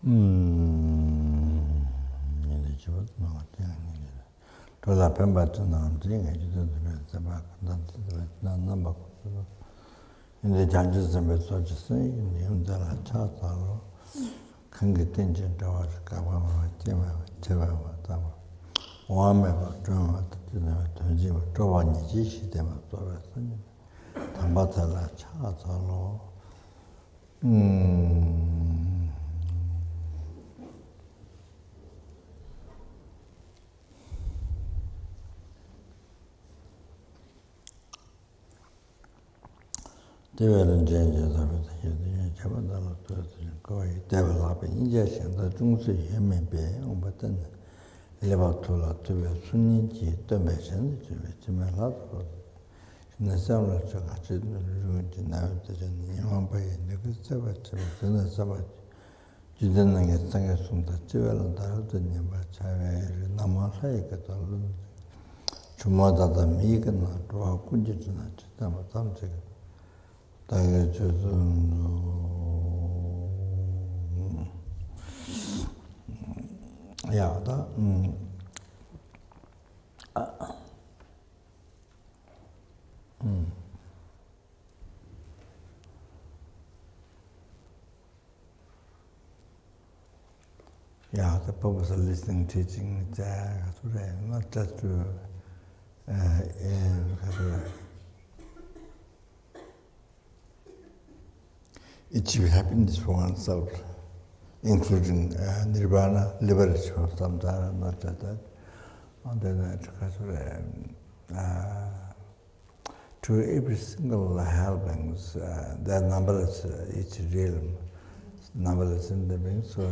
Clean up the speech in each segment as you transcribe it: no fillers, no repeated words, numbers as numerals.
이제 저도 나한테 돌아 뱀바트는 진행해 주던 데서 난 넘어 이제 잔주점에 소지서 이제 혼자라 차다로 큰게 된전다와 가봐만 제가 왔다 오함에 좀 던지 저번이 지시되면 돌아서니 담바탈라 차다로 대외는 전제사면서 여기 잡아달라 거의 대외라be 인제신의 중수 예매배 엄버튼 레바토라 되게 순인지 때문에 지면라도 신나서는 저 같이 누르는지 나한테는 영원바에 내가 저는 잡아 주되는 게 생겼습니다. 저는 다르더니 뭐 자외를 남아서니까 또 주마다다 미거나 또 군지나 진짜 담제 다이가 야다 Yeah, the purpose of listening, teaching, not just to achieve happiness for oneself, including nirvana, liberation or samsara, not just that. And then to every single helpings, there are numberless each realm, numberless in the being. So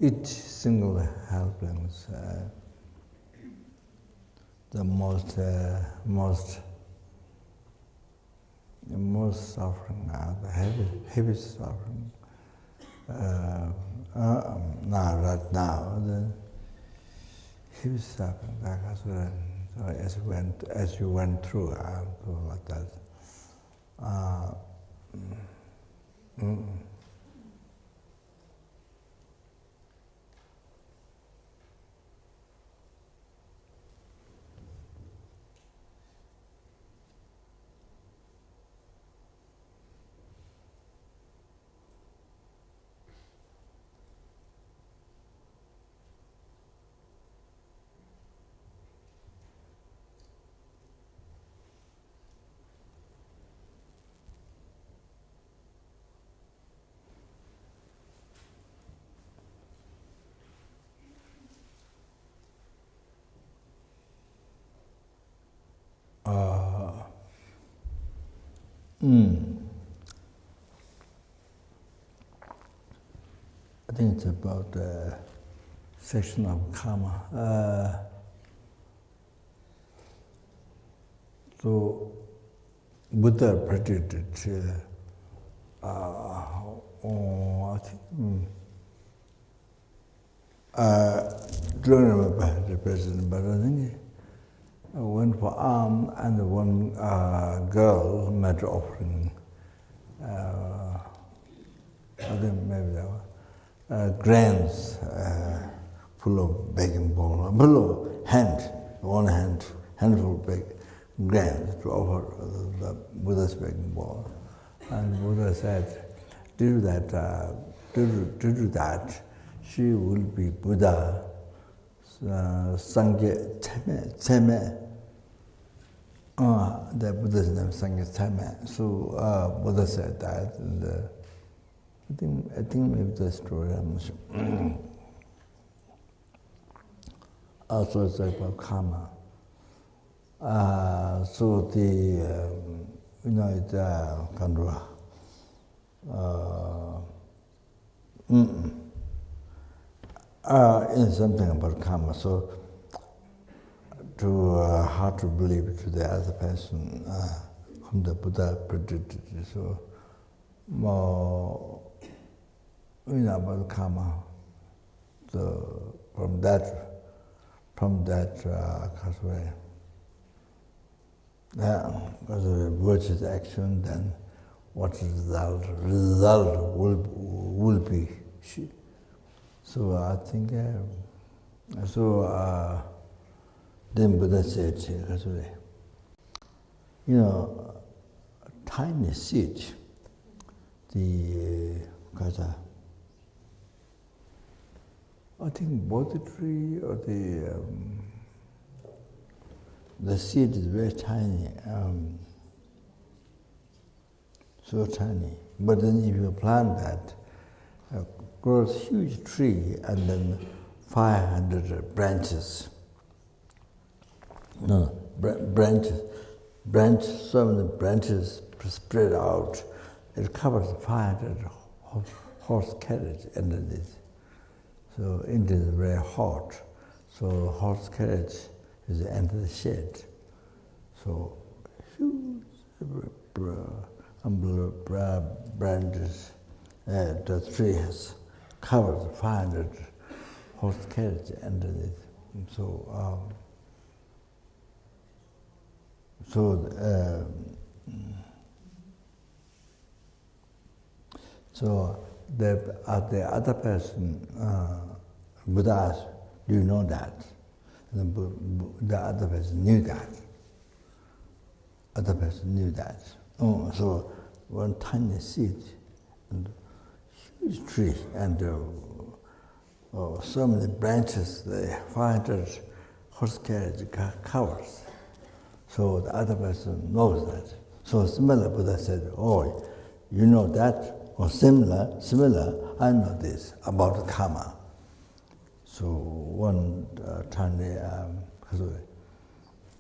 each single helpings, the most suffering, the heavy suffering. Right now, the heavy suffering, as you went through, like that. I think it's about the section of karma. So Buddha predicted, I think, don't remember the president, but I think I went for and one girl made offering. I think maybe that was grains full of baking bowl, full of handful of grains to offer the Buddha's baking bowl. And Buddha said, due to that, she will be Buddha, Sangye Tseme. The Buddha's name is Sangye Tseme. So Buddha said that, and I think maybe the story I'm not sure. Also it's about karma. So the it's kind of in something about karma. So to hard to believe to the other person whom the Buddha predicted. So more about karma. So from that way, because of virtuous action, then what is the result will be So I think, then Buddha said, you know, tiny seed, I think Bodhi tree or the seed is very tiny, so tiny. But then if you plant that, grows huge tree and then 500 branches. No, branches, so many branches spread out. It covers 500 horse carriage underneath. So India is very hot. So horse carriage is under the shade. So huge branches, the tree has covered 500 horse carriage underneath. So the other person, Buddha asked, do you know that? And the other person knew that. Other person knew that. Oh, so one tiny seed and huge tree and so many branches, the 500 horse carriage covers. So the other person knows that. So similar, Buddha said, oh, you know that? Or similar, I know this about karma. So one tiny,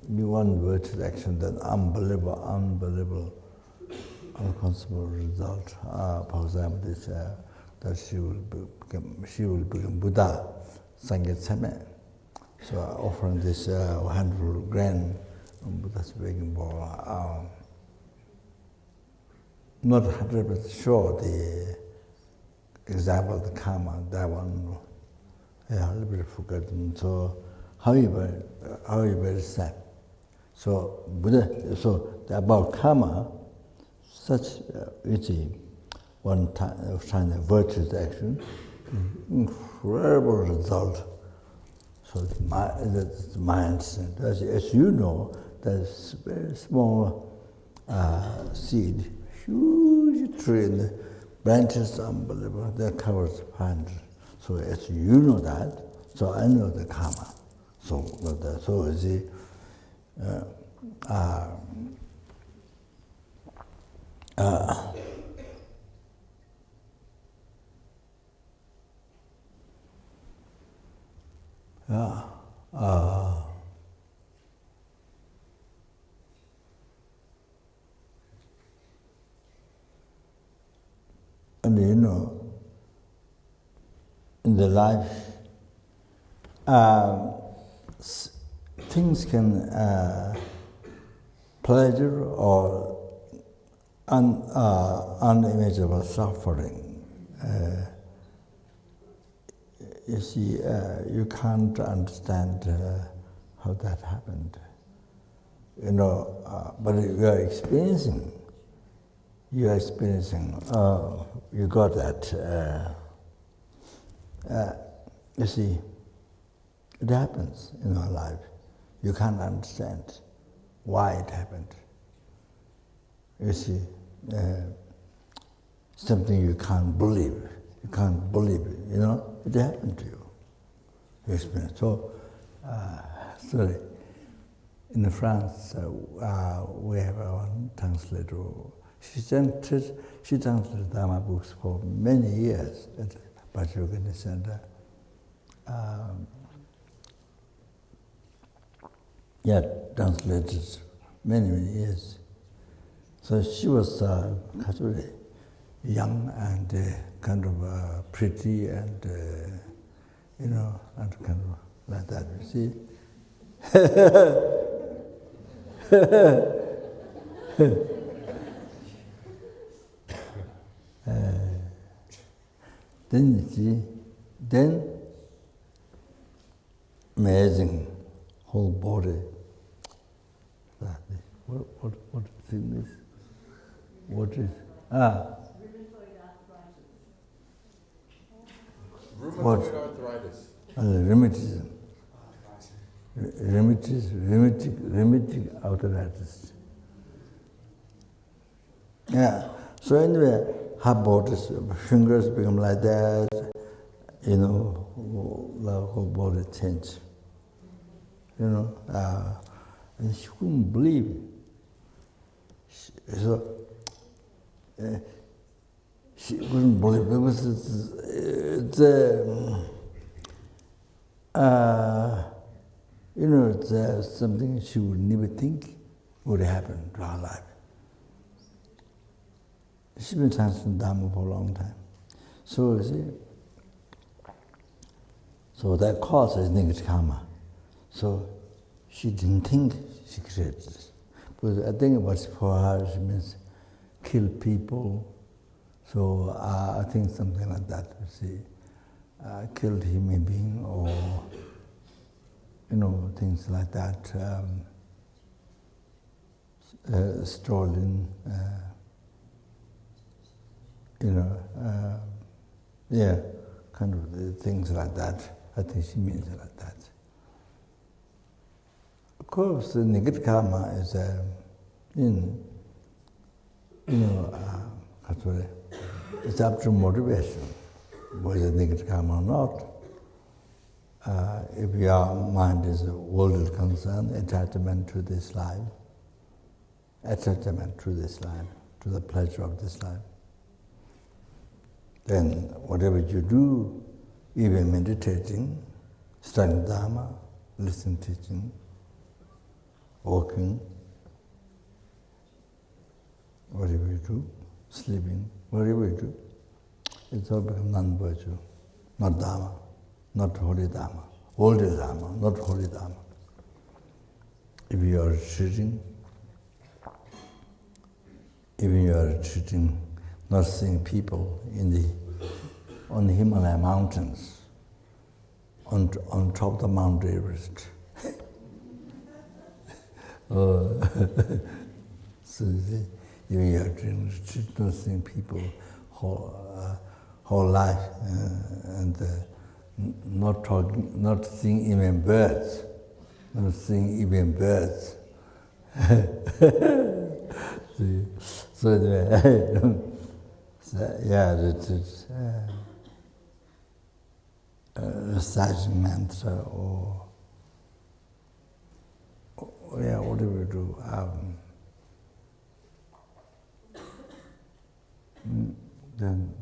one virtuous action, then unbelievable, unconceivable result. For example, this, that she will become Buddha, Sangha Tsame. So offering this 100 grand on Buddha's begging bowl. Not 100% sure the example of the karma, that one, a little bit forgotten. So how you very sad. So Buddha, so about karma, such one time virtuous action, incredible result. So the mindset, as you know, there's very small seed, huge tree, and the branches unbelievable, that covers 500. So as you know that, so I know the karma. So is it, and you know, in the life, things can pleasure or unimaginable suffering. You see, you can't understand how that happened. You know, but you are experiencing. You got that. You see, it happens in our life. You can't understand why it happened. You see, something you can't believe. You can't believe it, you know, it happened to you. You experience. So, sorry, in France, we have our translator. She translated Dharma books for many years at Pachyoga Center. Translated many years. So she was young and kind of pretty and, you know, and kind of like that, you see. Then you see, then amazing whole body. What is this? What is? Rheumatoid arthritis. Rheumatism. Rheumatic arthritis. Yeah. So anyway, her body, fingers become like that. You know, the whole body change. You know, and she couldn't believe it. She couldn't believe it because you know, it's something she would never think would happen to her life. She's been chanting Dharma for a long time. So, you see, so that causes negative karma. So she didn't think she created this. Because I think it was for her, she means kill people. So I think something like that, you see, killed human being or, you know, things like that, stolen, you know, yeah, kind of things like that. I think she means it like that. Of course, the negative karma is, it's up to motivation, whether it's negative karma or not. If your mind is worldly concern, attachment to this life, to the pleasure of this life, then whatever you do, even meditating, studying Dharma, listening, teaching, walking, whatever you do, sleeping, whatever you do, it's all become non-virtue, not Dharma, not holy Dharma, worldly Dharma, not holy Dharma. If you are retreating, not seeing people on the Himalaya mountains, on top of the Mount Everest. So you are not seeing people whole life, and not seeing even birds, So yeah, it's reciting mantra or yeah, whatever you do. Then,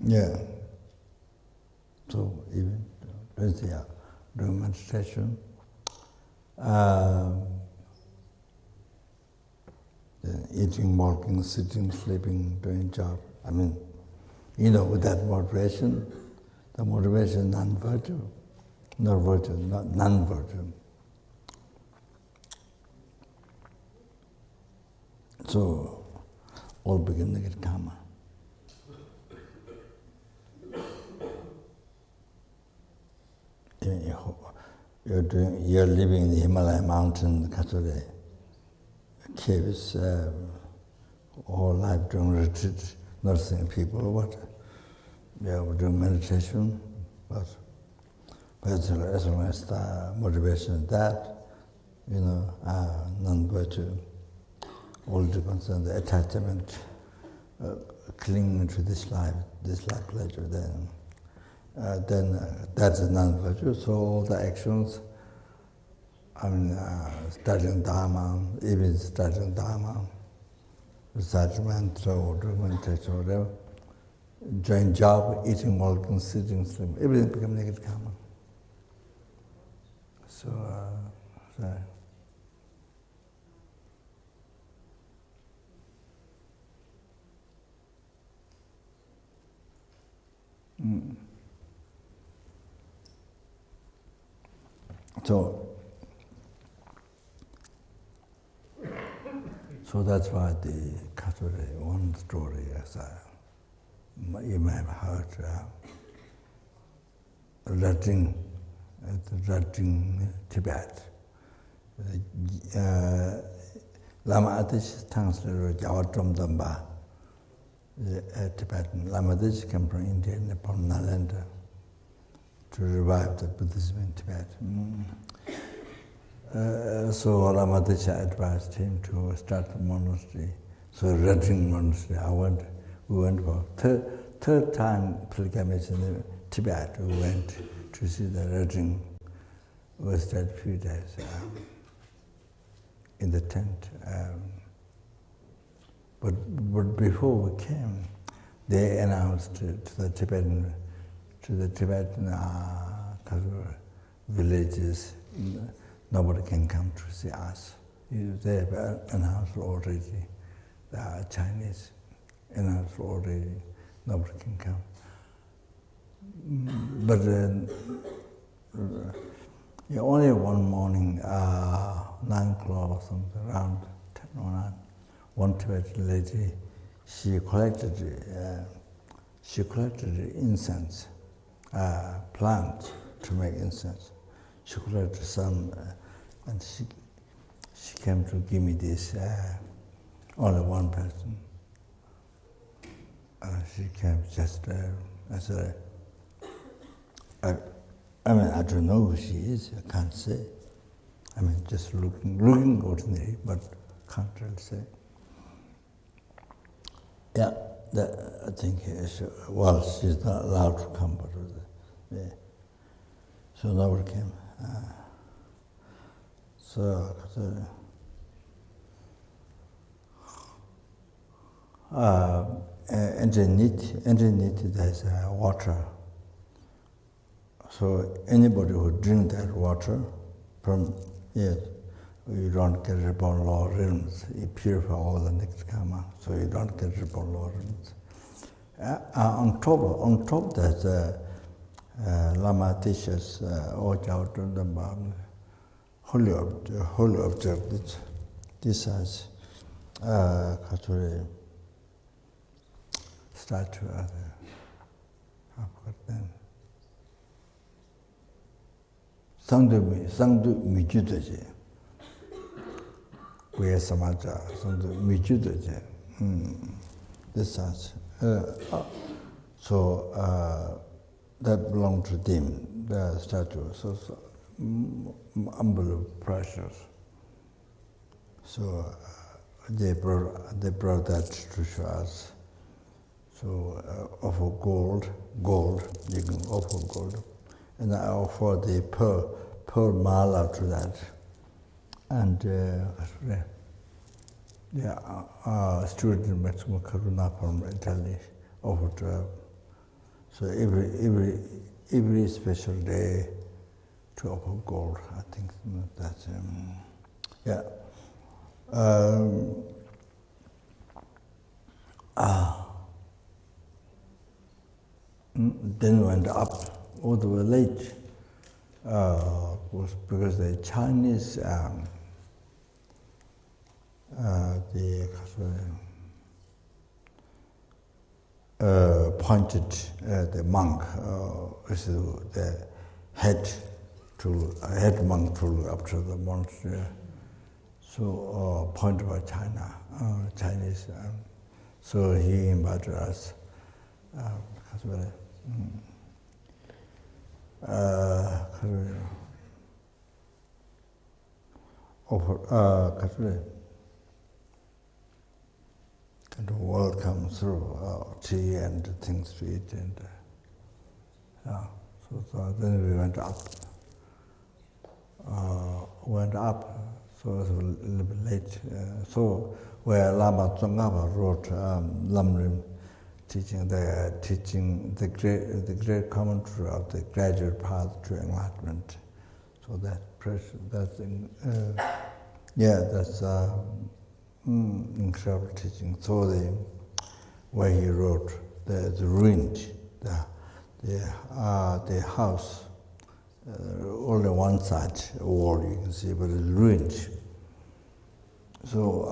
yeah. So even LZR doing meditation, eating, walking, sitting, sleeping, doing job. I mean, you know, with that motivation, the motivation is non-virtue, not virtue, not non-virtue. So, all begin to get karma. You're living in the Himalaya mountain, Kasure, caves, all life doing retreat, not seeing people or what. Yeah, we're doing meditation, but as long as the motivation is that, you know, non-virtue, all the concern, the attachment, clinging to this life pleasure, then that's a non-virtue. So all the actions, I mean, studying Dharma, even studying Dharma, reciting mantra or doing meditation or whatever, doing job, eating, walking, sitting, sleeping, everything becomes negative karma. So, So that's why the Kasure, one story, as you may have heard, Rating Tibet. Lama Atish translated Jawatum Damba. the Tibetan Lamadis came from India, Nepal, Nalanda to revive the Buddhism in Tibet. So Lamadisha advised him to start a monastery. So Rajing Monastery, we went for third time pilgrimage in Tibet. We went to see the Rajing. We stayed a few days in the tent. But before we came, they announced to the Tibetan villages, nobody can come to see us. They have announced already, the Chinese announced already, nobody can come. But only one morning, 9 o'clock or something, around 10 or 9, one Tibetan lady, she collected incense, plant to make incense. She collected some, and she came to give me this. Only one person. She came just as a. I mean, I don't know who she is. I can't say. I mean, just looking ordinary, but can't really say. Yeah, I think she's not allowed to come, but yeah. So nobody came. Underneath there's water. So anybody who drink that water, you don't get reborn law realms. You purify all the next karma, so you don't get reborn law realms. On top there's Lama teaches holy object. This has statue. I forgot them. Sangdu Mijudaji. Kuya Samaja, Sangdu Mijudaji. This has. So that belonged to them, the statue. So unbelievable precious. So they brought that to show us. So offer gold, you can offer gold. And I offer the pearl mala to that. And student Maximo Karuna from Italy offered. So every special day to offer gold. I think that's Then went up all the way late. Was because the Chinese pointed the monk, the head monk to look after the monastery. So pointed by Chinese. So he invited us. Welcome through tea and things to eat, and so then we went up. So it was a little bit late. So where Lama Tsongkhapa wrote Lamrim, teaching the great commentary of the gradual path to enlightenment. So that's incredible teaching. So where he wrote the ruined, the house, only one side wall you can see, but it's ruined. So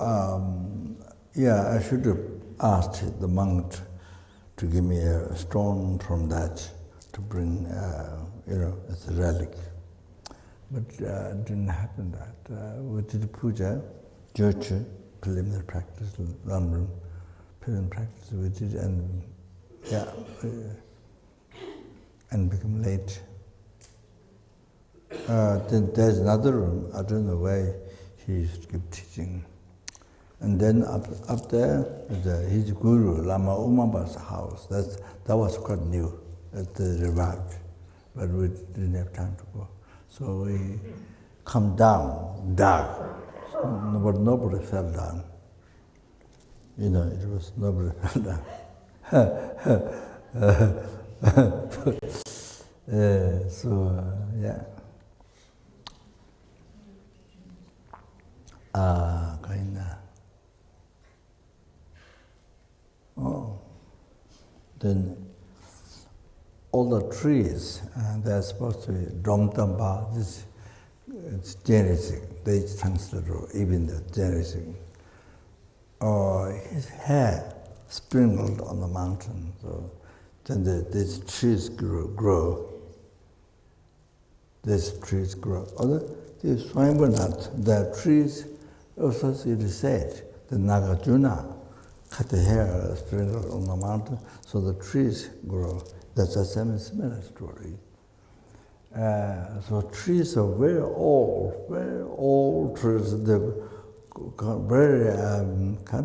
I should have asked the monk to give me a stone from that to bring, as a relic. But it didn't happen that. We did puja, church, preliminary practice, Lamrim, put in practice with it, and and become late. Then there's another room. I don't know where he used to keep teaching. And then up there, his guru, Lama Umaba's house. That was quite new at the revived, but we didn't have time to go. So we come down, dark, but nobody fell down. It was nobody fell down. Then all the trees, they're supposed to be Domtamba, it's genetic, they translate even the genetic. His hair sprinkled on the mountain, so then these trees grow. These trees grow. The Swayambanath, the trees also it is said, the Nagarjuna cut the hair sprinkled on the mountain, so the trees grow. That's a similar story. So trees are very old trees. They're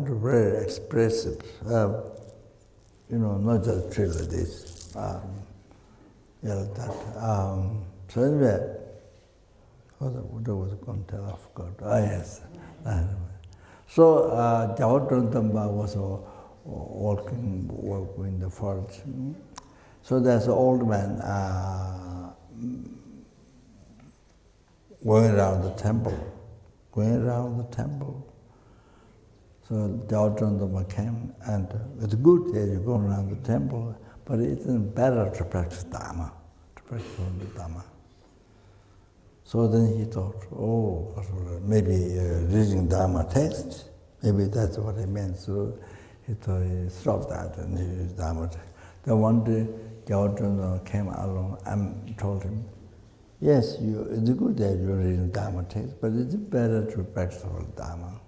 very expressive. Not just a tree like this. Like that. So anyway, what I was going to tell, I forgot. Yes. So Jawadrundamba was walking in the forest. So there's an old man going around the temple. So Jawadrundamba came, and it's good that you go around the temple, but it's better to practice Dharma, Dharma. So then he thought, maybe reading Dharma text, maybe that's what he meant. So he thought he stopped that and he used Dharma text. Then one day, Jawadrundamba came along and told him, yes, it's good that you're reading Dharma text, but it's better to practice all Dharma.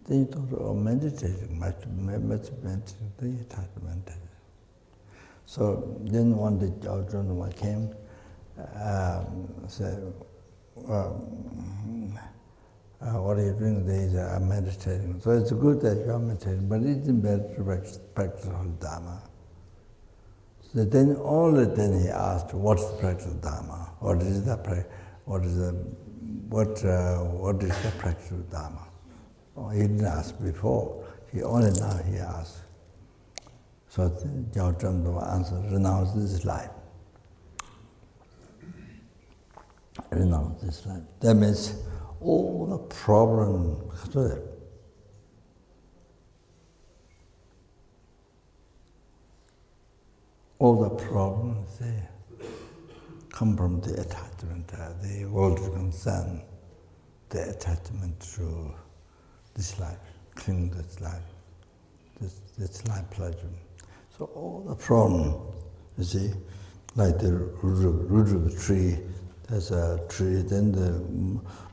Then he thought, meditating, much meditating, then he started meditating. So then one day, Jawadrundamba came, said, what are you doing today? I'm meditating. So it's good that you're meditating, but it's better to practice all Dharma. So then only then he asked, what's the practice of Dharma? What is the practice of Dharma? He didn't ask before. Only now he asked. So Jawadrundamba answered, renounce this life. Renounce this life. That means all the problems, they come from the attachment, the worldly concern, the attachment to this life, cling to this life, this life pleasure. So all the problem, you see, like the root of a tree, there's a tree, then the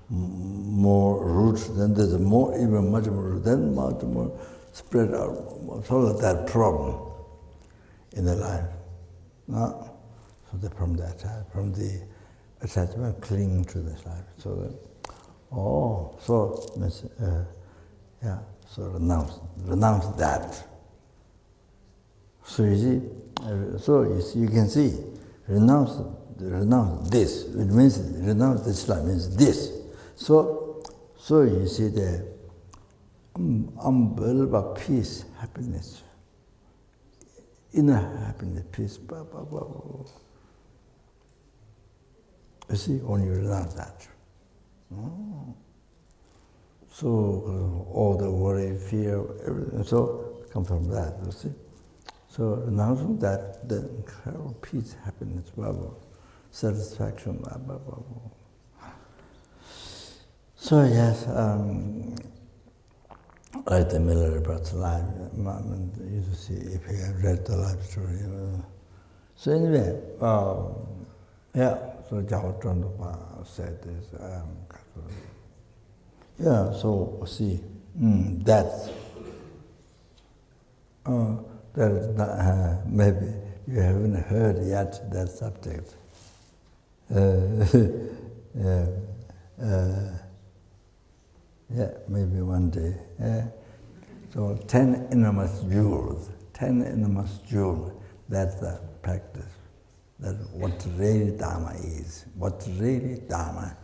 more roots, then there's even much more root, then much more spread out. So that problem in the life. No? So from the attachment, clinging to this life. So renounce that. So you can see, renounce this. It means renounce this life means this. So you see the unbelievable peace, happiness, inner happiness, peace. You see, when you renounce that. So all the worry, fear, everything, so come from that, you see. So renouncing that, the incredible peace, happiness, satisfaction, So yes, like the Miller Brother's life, you see if you have read the life story. So anyway, so Jawadrundamba said this. So see, That is not, maybe you haven't heard yet that subject. Yeah, yeah, maybe one day. So 10 enormous jewels, that's the practice. That's what really Dharma is. What really Dharma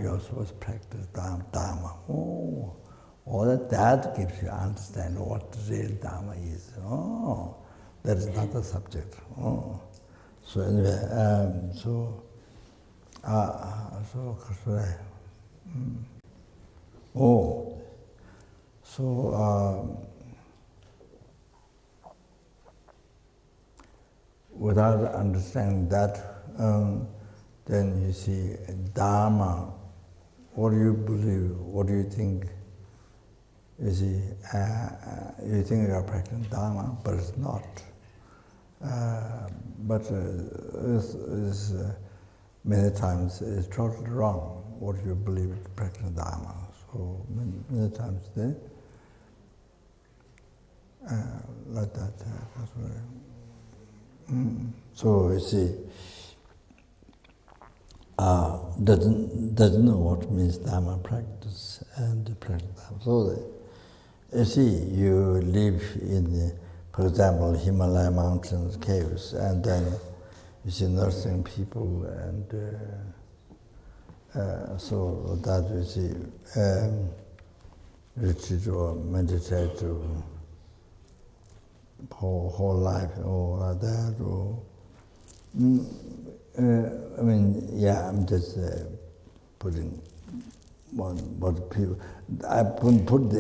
you're supposed to practice Dharma. Oh, all that gives you understand what real Dharma is. Oh, that is not the subject. Oh, so anyway, without understanding that, then you see Dharma. What do you believe? What do you think? You see, you think you are practicing Dharma, but it's not. But many times it's totally wrong what you believe is practicing Dharma. So many times they like that. So you see, doesn't know what means Dharma practice and practice Dharma. So you see, you live in, for example, Himalaya mountains, caves, and then you see nursing people, and so that you see retreat or meditate to whole life, or like that, or I mean, yeah, I'm just putting what people. I put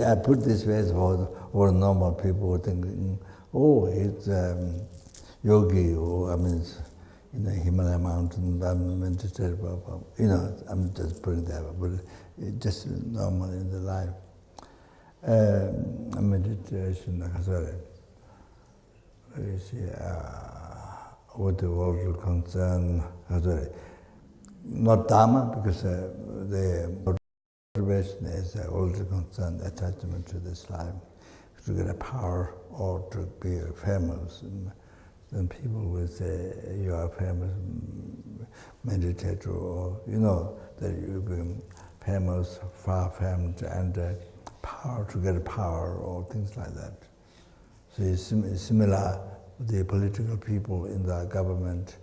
this way for normal people who think, oh, it's yogi, or I mean, in the Himalaya mountain, I'm meditating, you know, I'm just putting that, but it's just normal in the life. Meditation, sorry. You see, with the world concern, not Dharma, because the motivation is worldly concern, attachment to this life, to get a power or to be famous. And then people will say, you are famous meditator, or you know, that you become famous, far famed, and power to get power, or things like that. So it's similar with the political people in the government.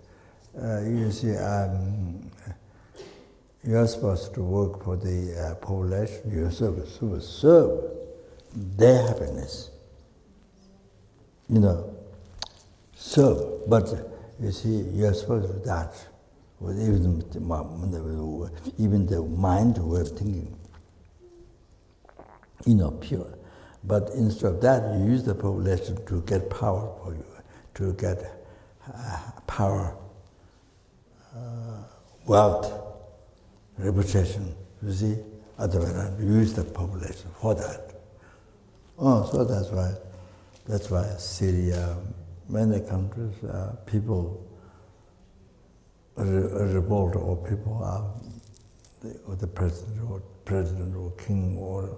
You see, you're supposed to work for the population. You're supposed to serve their happiness. You know, serve. But you see, you're supposed to do that with even the mind way of thinking. You know, pure. But instead of that, you use the population to get power for you, to get power, wealth, reputation. You see, otherwise you use the population for that. Oh, so that's why Syria, many countries, people revolt, or people are the president or king or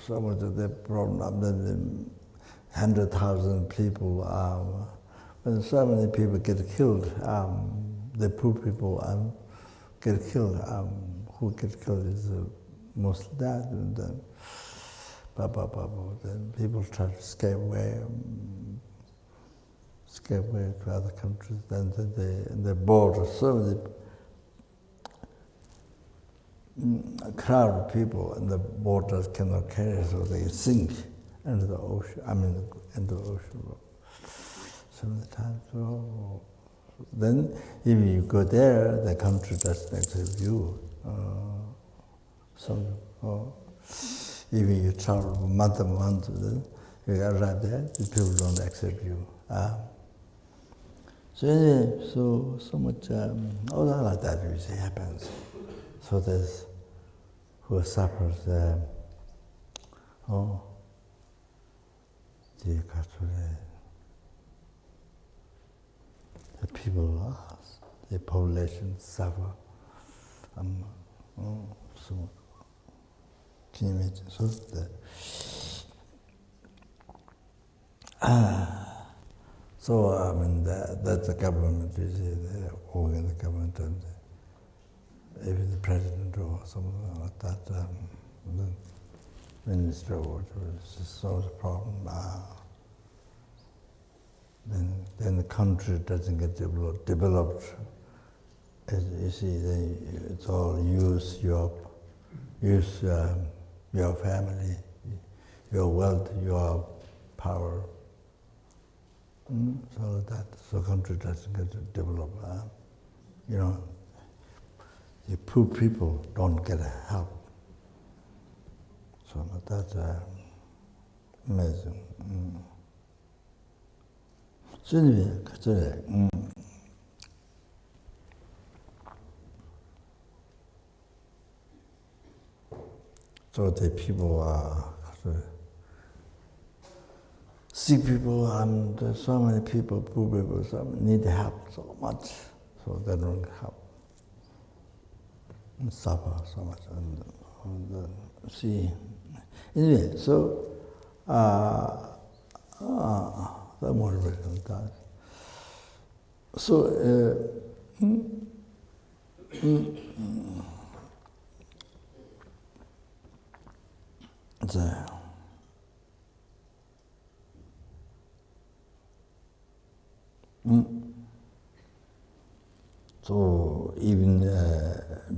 some of the problem, then 100,000 people, when so many people get killed, the poor people get killed. Who get killed is mostly that, and then, then people try to escape away to other countries. Then the border, so many a crowd of people, and the borders cannot carry, so they sink into the ocean. Into the ocean. Some of the time. So then, if you go there, the country doesn't accept you. If you travel month and month, then you arrive there, the people don't accept you. So anyway, so much all that like that you see happens. So there's who suffers the people, the population suffer. So can you imagine? So So I mean that's the government, you see, the organ, the government, and even the president or something like that, the minister or whatever, solves the problem. Then the country doesn't get developed. As you see, it's all use your family, your wealth, your power. So the country doesn't get developed. The poor people don't get help. So that's amazing. So anyway, so the people are sick people, and so many people, poor people, need help so much, so they don't help. And suffer so much, and see. Anyway, so the motivation that. So so even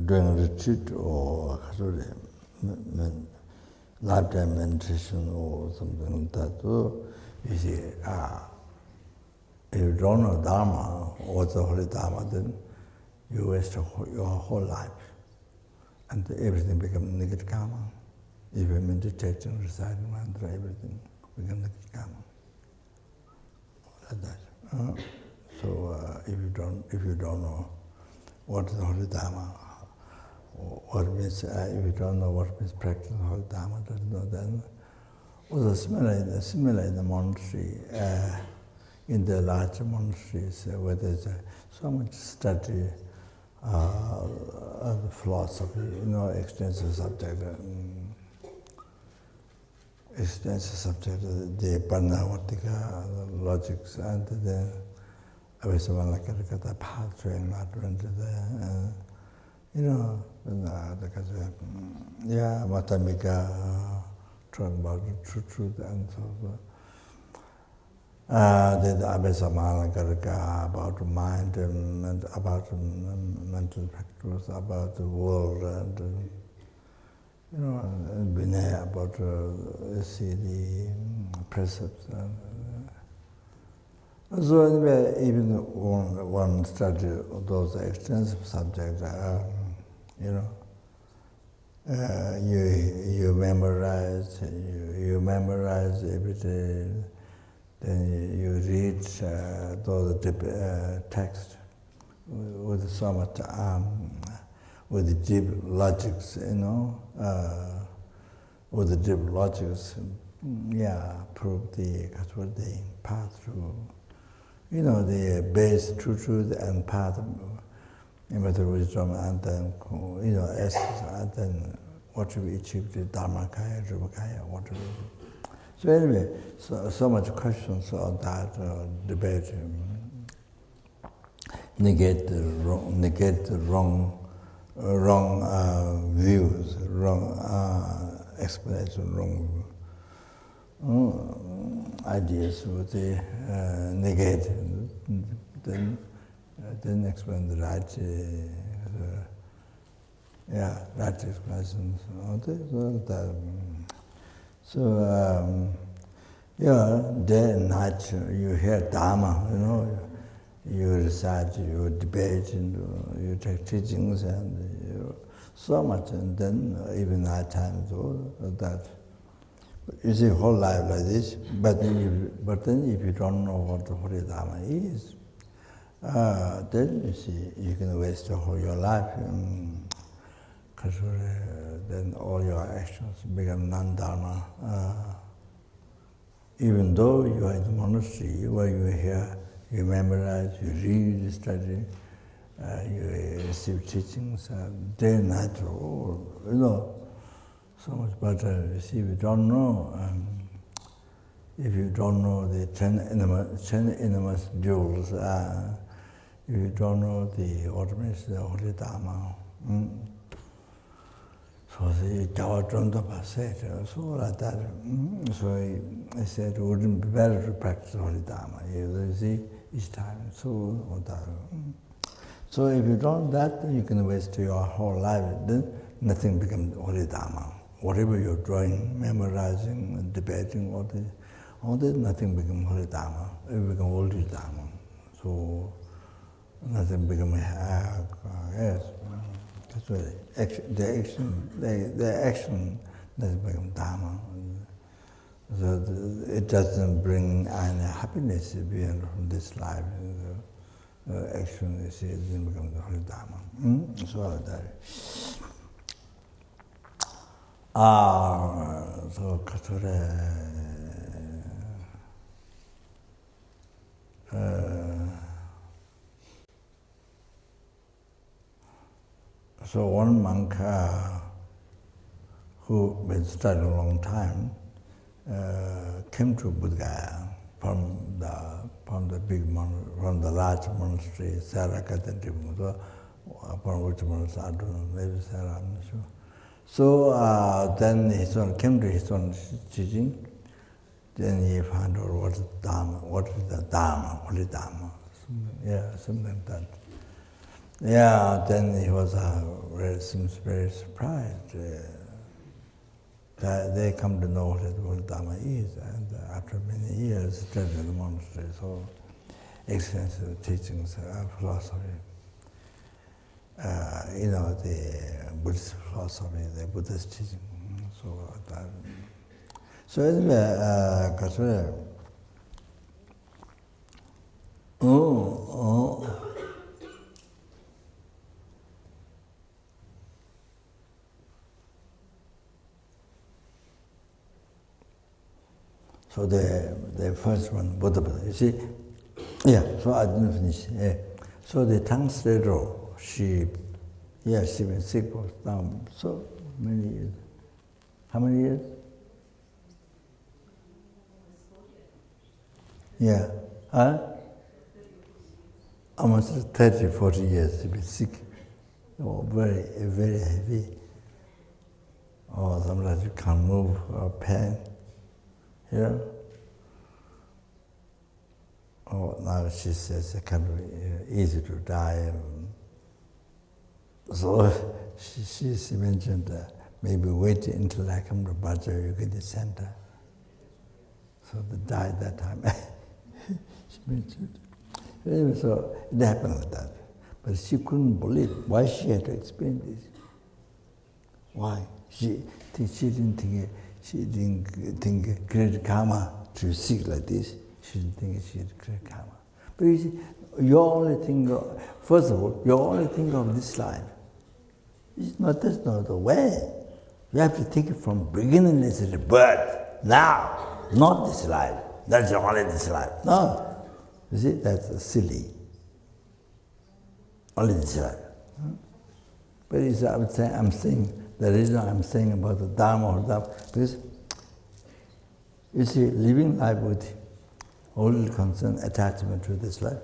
during retreat or lifetime meditation or something like that, so you see, if you don't know Dharma, what's the Holy Dharma, then you waste your whole life, and everything becomes negative karma. If you meditate and recite mantra, everything becomes negative karma. Like that. So if you don't know what is the Holy Dharma, what means if you don't know what means practice the Holy Dharma, then also similar in the monastery, in the larger monasteries where there's so much study of the philosophy, extensive subject, the Parnavatika, the logics, and the Avisamalakata path train matter into the Matamika talking about the truth and so forth. The Avisamalakata about mind and about mental practice, about the world and Vinaya about the precepts. So anyway, even one study of those extensive subjects, you memorize every day, then you read those texts with so much with deep logics, with the deep logics, prove the path through, the base true truth and path, with wisdom, and then, essence, and then what we achieve, the Dharmakaya, Rupakaya, what we do. So anyway, so much questions on that debate, negate the wrong views, wrong explanation, wrong ideas with the negate, then explain the right, right explanations. So day and night you hear Dharma, you recite, you debate, and you take teachings, and so much, and then even night time, so that. You see, whole life like this, but then if you don't know what the Holy Dharma is, then you see, you can waste your life, because then all your actions become non-Dharma. Even though you are in the monastery, where you hear, you memorize, you read, you study, you receive teachings, day and night, so much better. You see, if you don't know, if you don't know the 10 enormous jewels, if you don't know the ultimate Holy Dharma, so the Jawa Trondapa said, so like that. So I said, it wouldn't be better to practice Holy Dharma. You see, each time, so or that. So if you don't that, then you can waste your whole life. Then nothing becomes Holy Dharma. Whatever you're drawing, memorizing, debating, all this, nothing becomes Holy Dharma. It becomes Holy Dharma. So nothing becomes yes. That's what the action doesn't become Dharma. So it doesn't bring any happiness beyond from this life. Action doesn't become the Holy Dharma. So that. So so one monk who been studying a long time came to Buddha from the large monastery, LZR Kopan Monastery, upon which monastery I don't know, maybe LZR, I'm not sure. So then his son came to his own teaching. Then he found out what is the Dharma, Holy Dharma. Something like that. Yeah, then he was very surprised. They come to know what the Holy Dharma is, and after many years studying in the monastery, so extensive teachings, philosophy. The Buddhist philosophy, the Buddhist teaching. So anyway, so the first one, Buddha, you see, so I didn't finish. So the translator, she been sick for so many years. How many years? Yeah. Almost 30, 40 years to be sick. Very, very heavy. Sometimes you can't move, or pain. Now she says it can be easy to die. So she mentioned maybe wait until I come to Bhajar, you get the center. So they died that time. She mentioned. Anyway, so it happened like that. But she couldn't believe why she had to explain this. Why? She didn't think great karma to sick like this. She didn't think she had great karma. But you see, first of all, you only think of this life. That's not the way. You have to think it from beginning as a birth. Now, not this life. That's only this life. No. You see, that's silly. Only this life. But I'm saying, the reason I'm saying about the Dharma, because you see, living life with all concern, attachment to this life,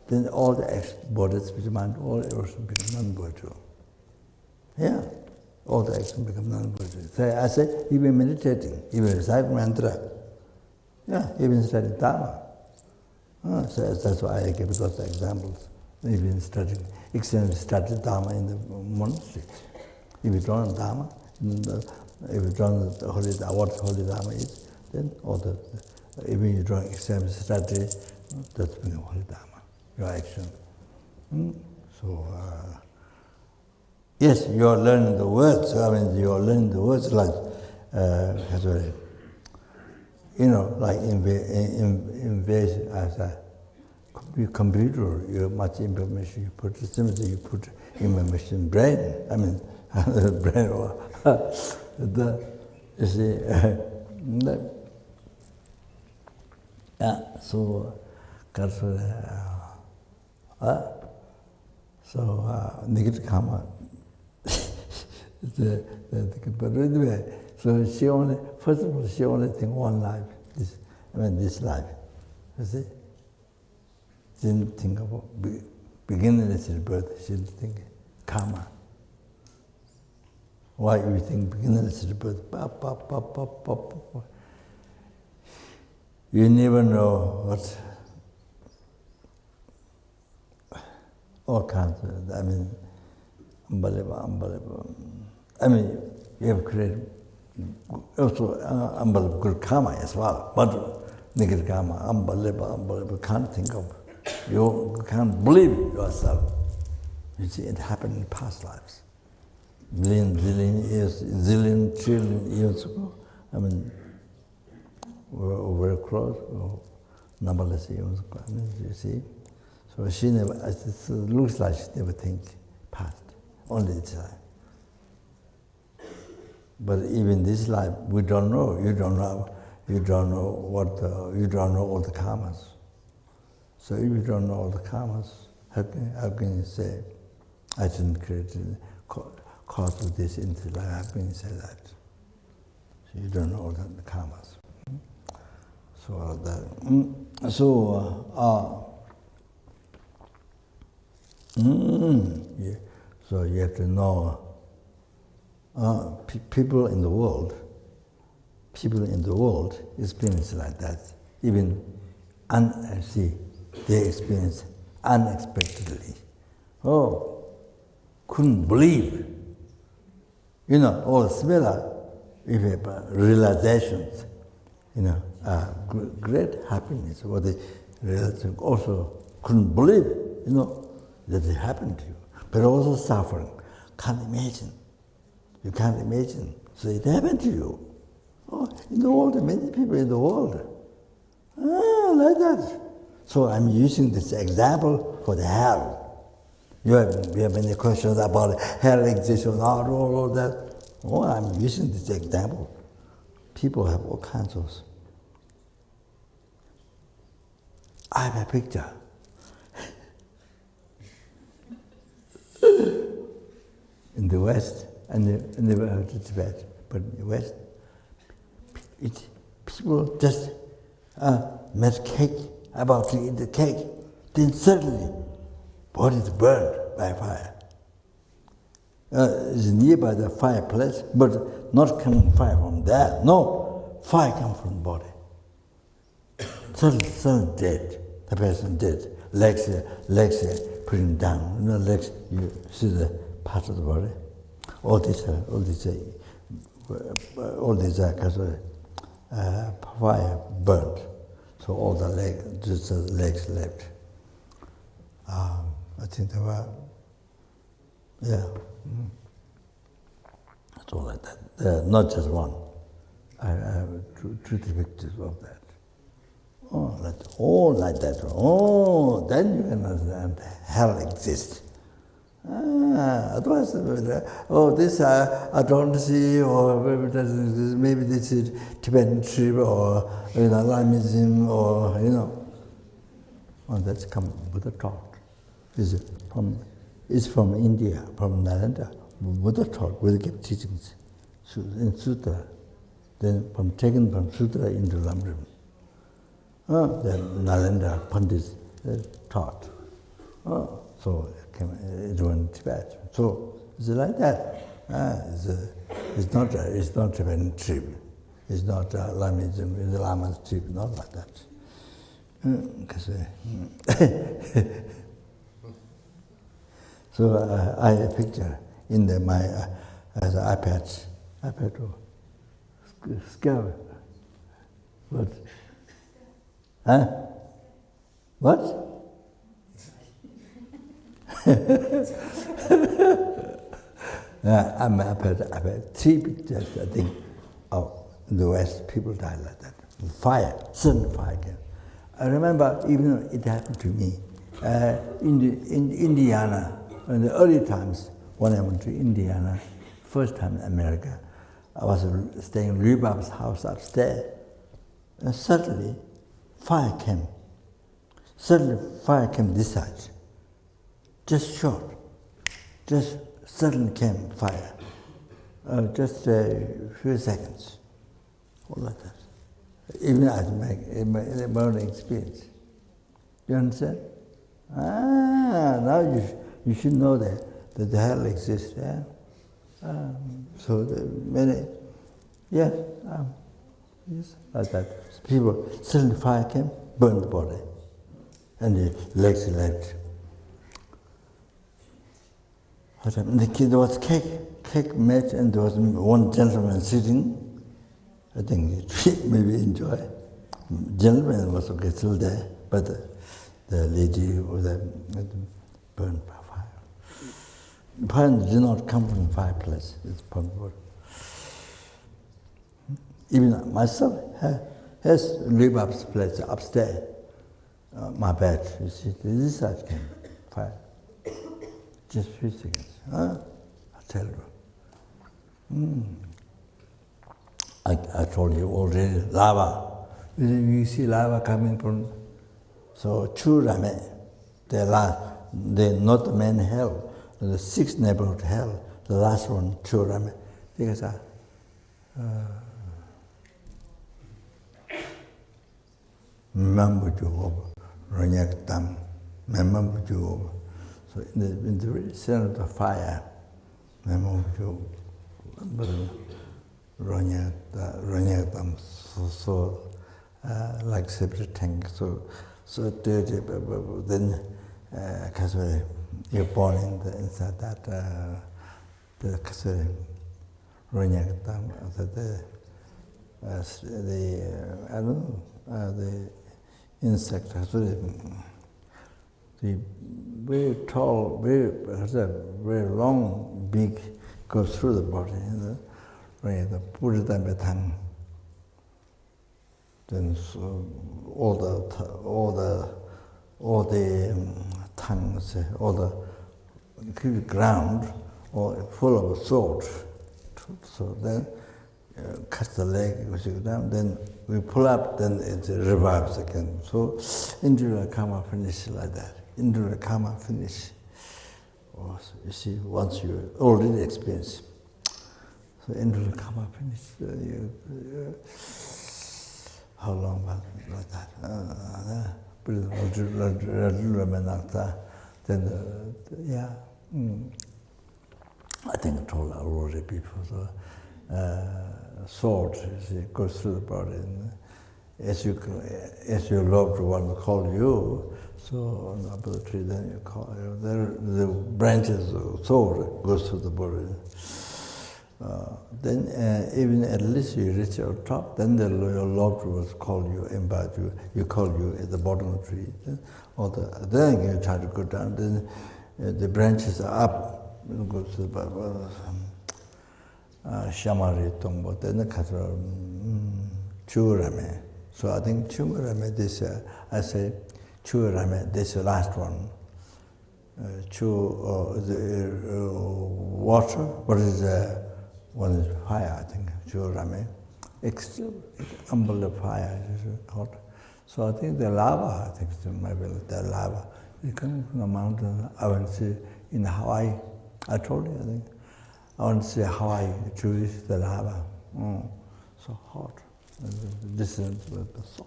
then all the bodies become mind, all everything become non-virtual. Yeah, all the action become non-virtual. So I say, even meditating, even reciting mantra, even studying Dharma. So that's why I give those examples. Even studying Dharma in the monastery. If you don't know Dharma, if you don't know the Holy Dharma, what Holy Dharma is, then even you don't examine study, that's being Holy Dharma, your action. Yes, you are learning the words. You are learning the words like, like invasive as a computer. You have much information. You put information brain. Brain. You see. Negative karma. But anyway, so first of all, she only think one life. this life. You see? Didn't think about beginningless rebirth, she didn't think karma. Why you think beginningless rebirth? You never know what all kinds of, unbelievable. You have created also unbelievable good karma as well, but negative karma, unbelievable, can't think of. You can't believe yourself. You see, it happened in past lives. Zillion years, trillion years ago. We're very close, numberless years ago. You see? So she never, it looks like she never thinks past, only this life. But even this life, we don't know. You don't know all the karmas. So if you don't know all the karmas, how can you say, I didn't create the cause of this into life? How can you say that? So you don't know all the karmas. So you have to know people in the world experience like that. Even they experience unexpectedly. Oh, couldn't believe. All similar realizations. Great happiness. What they realized also couldn't believe. That it happened to you. But also suffering. Can't imagine. You can't imagine. So it happened to you. Oh, in the world, many people in the world. Like that. So I'm using this example for the hell. You have any questions about hell exists or not, all that? Oh, I'm using this example. People have all kinds of. I have a picture. In the West, I never heard of Tibet, but in the West, people just made cake, about to eat the cake, then suddenly, body is burned by fire. It's nearby the fireplace, but not coming fire from there. No, fire comes from the body. Suddenly dead. The person dead. Legs putting down. Legs, you see the part of the body. All these are because of fire burnt. So all the legs, just the legs left. I think there were, so like that. Not just one. I have two pictures of that. Like that. Oh, then you can understand hell exists. Otherwise, this I don't see, or maybe this is Tibetan trip, or Lamism, or that's come Buddha taught. It's from India, from Nalanda. Buddha taught, Buddha gave teachings in Sutra, then taken from Sutra into Lamrim. Then Nalanda Pandits taught. So it went to Tibet. So it's like that. It's not Tibetan trip. It's not Lamism, it's Lama's trip, not like that. So I have a picture in my as an iPad scale. What? Huh? What? I've had three pictures, I think, of the West, people die like that. Fire, sudden fire came. I remember even it happened to me in Indiana, in the early times when I went to Indiana, first time in America. I was staying in Rubab's house upstairs, and suddenly fire came. Suddenly fire came this side. Just short. Just suddenly came fire. Just a few seconds. All like that. Even I make my own experience. You understand? Now you should know that the hell exists. Yeah? So many, yes, like that. People, suddenly fire came, burned the body, and the legs left. There was cake made, and there was one gentleman sitting. I think maybe enjoy. Gentleman was okay still there, but the lady was burned by fire. Fire did not come from the fireplace. It's possible. Even myself has live upstairs, my bed. You see, this side came fire. Just few seconds. I tell you. I told you already, lava. You see lava coming from, so Churame, they're not the main hell, the sixth neighborhood hell, the last one, Churame. Because Mambuju, Ronyak Tam, Mambuju. So in the very center of the fire, Mambuju, Ronyak Tam, so like separate tank, so dirty, but then because you're born inside that the Ronyak Tam, I don't know, the insect, the very tall, very long beak goes through the body. The Puritan then so all the tongues, all the ground, or full of salt. So then cut the leg, goes down. Then we pull up. Then it revives again. So Indra Karma finish like that. Indra Karma finish. Oh, so you see, once you already experience. So Indra Karma finish. How long was it like that? Then, yeah. I think I told already before. So, sword goes through the body. And as your loved one call you, so on top of the tree, then you call. The branches of sword goes through the body. Then even at least you reach your top, then your loved ones call you, invite you. You call you at the bottom of the tree, then you try to go down. Then the branches are up, it goes to the Shamari Tongbo. Then the Katra Churame. So I think Churame. This I say Churame. This is the last one. Water. What is one is fire, I think, Churame. Unbelievable fire is called. So I think the lava, I think maybe the lava. It comes from the mountain. I want to see in Hawaii. I told you, I think. I want to see Hawaii, Jewish, the lava. So hot. This is so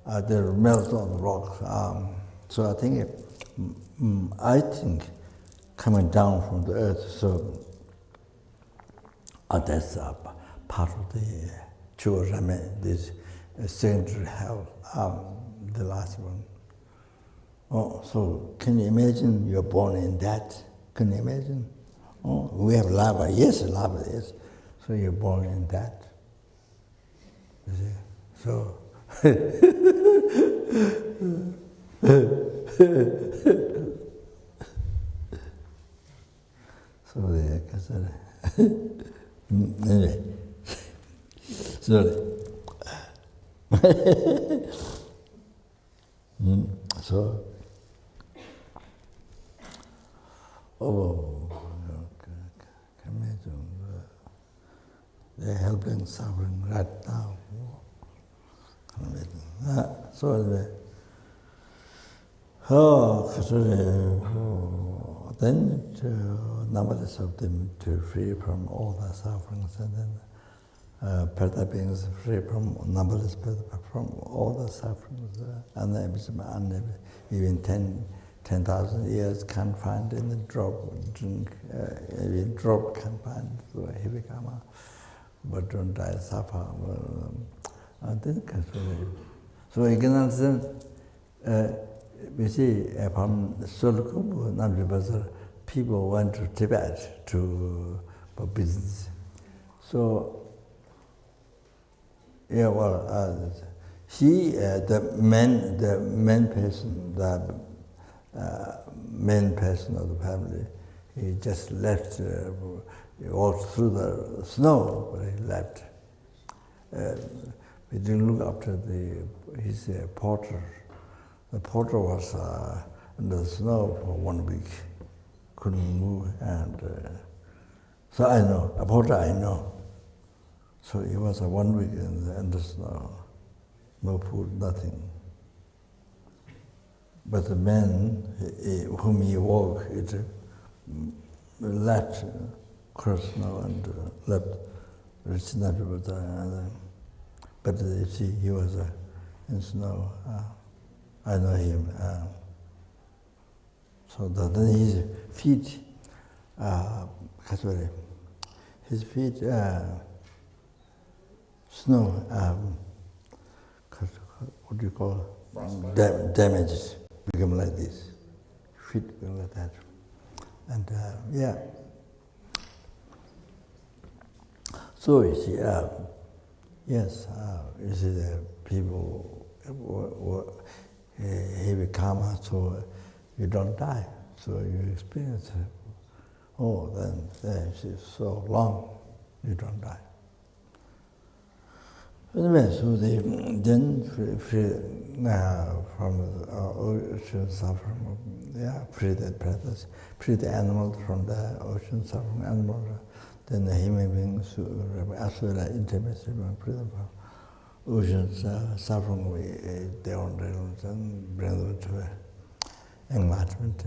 hot. They melt on the rocks. So I think coming down from the earth, so that's part of the Churame, this secondary hell, the last one. Oh, so can you imagine you're born in that? Can you imagine? Oh, we have lava. Yes, lava is. So you're born in that. You see? So anyway, sorry. So, can imagine they're helping suffering right now. So then numberless of them to free from all the sufferings, and then Prata beings free from numberless from all the sufferings, even 10,000 years can't find any drop, drink, even drop can't find, so heavy karma, but don't die, suffer. I think so you can understand, we see from Solkubu, people went to Tibet for business. So, yeah, well, the main person of the family, he just left, he walked through the snow, but he left. We didn't look after his porter. The porter was under the snow for 1 week, couldn't move, and so I know, a porter I know. So he was 1 week in the snow, no food, nothing. But the man whom he walked, it left across snow and left. But you see, he was in snow. I know him. So then his feet, snow, what do you call it? Damages become like this. Feet become like that. And yeah. So you see, yes, you see the people, heavy karma, so you don't die. So you experience it. Oh, then it's so long, you don't die. Anyway, so they then free from ocean suffering, free the predators, free the animals from the ocean suffering animals. Then the human beings, asura intimacy, free them from ocean suffering with their own realms and bring them to enlightenment.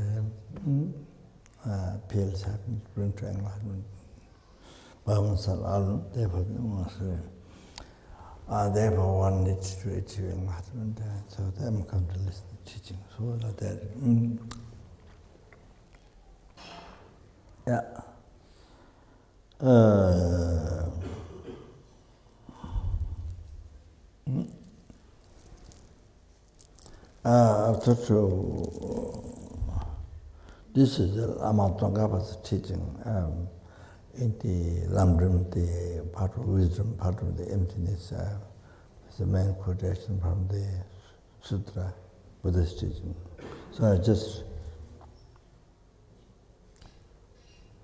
Pills happen, bring to enlightenment. Therefore, one needs to achieve enlightenment, so them come to listen to teaching. So like that. Yeah. This is the Lama Tsongkhapa's teaching in the Lamdrim, the part of wisdom, part of the emptiness. It's the main quotation from the Sutra, Buddhist teaching. So I just,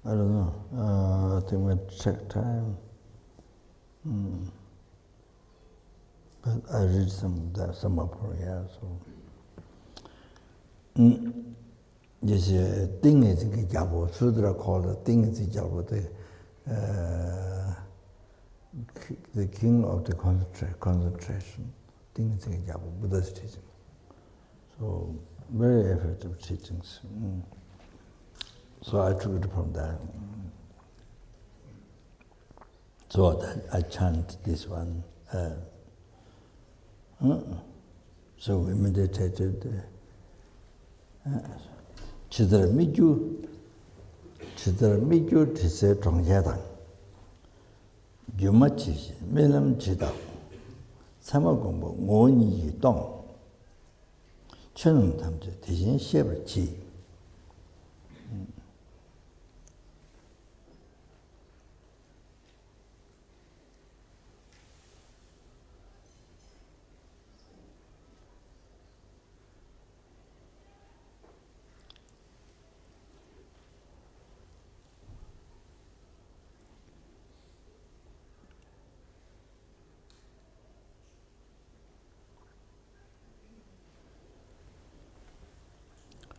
I don't know, I think we'll check time. But I read some up from here, so. This thing is in Jabo, Sudra called the thing is in Jabo, the king of the concentration. Thing is in Jabo, Buddha's teaching. So, very effective teachings. So I took it from that. So I chant this one. So we meditated. Chidra Miju Tise Trongyadang Yumachi Milam Chidao Samagombo Ngoni Dong Chenung Tamje Tishin Sheber Chi.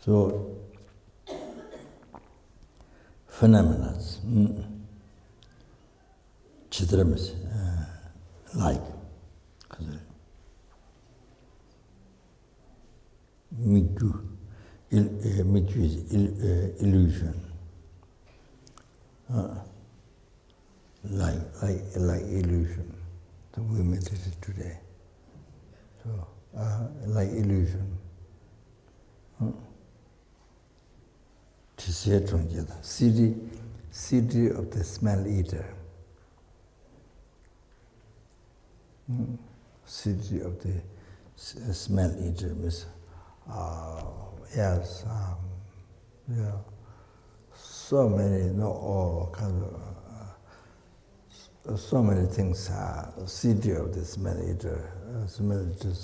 So, phenomena, chidramas, like, Miju is illusion. like illusion. So we meditate today. So like illusion. City of the smell eater. City of the smell eater means yes, yeah. So many, so many things are city of the smell eater. Smell eater,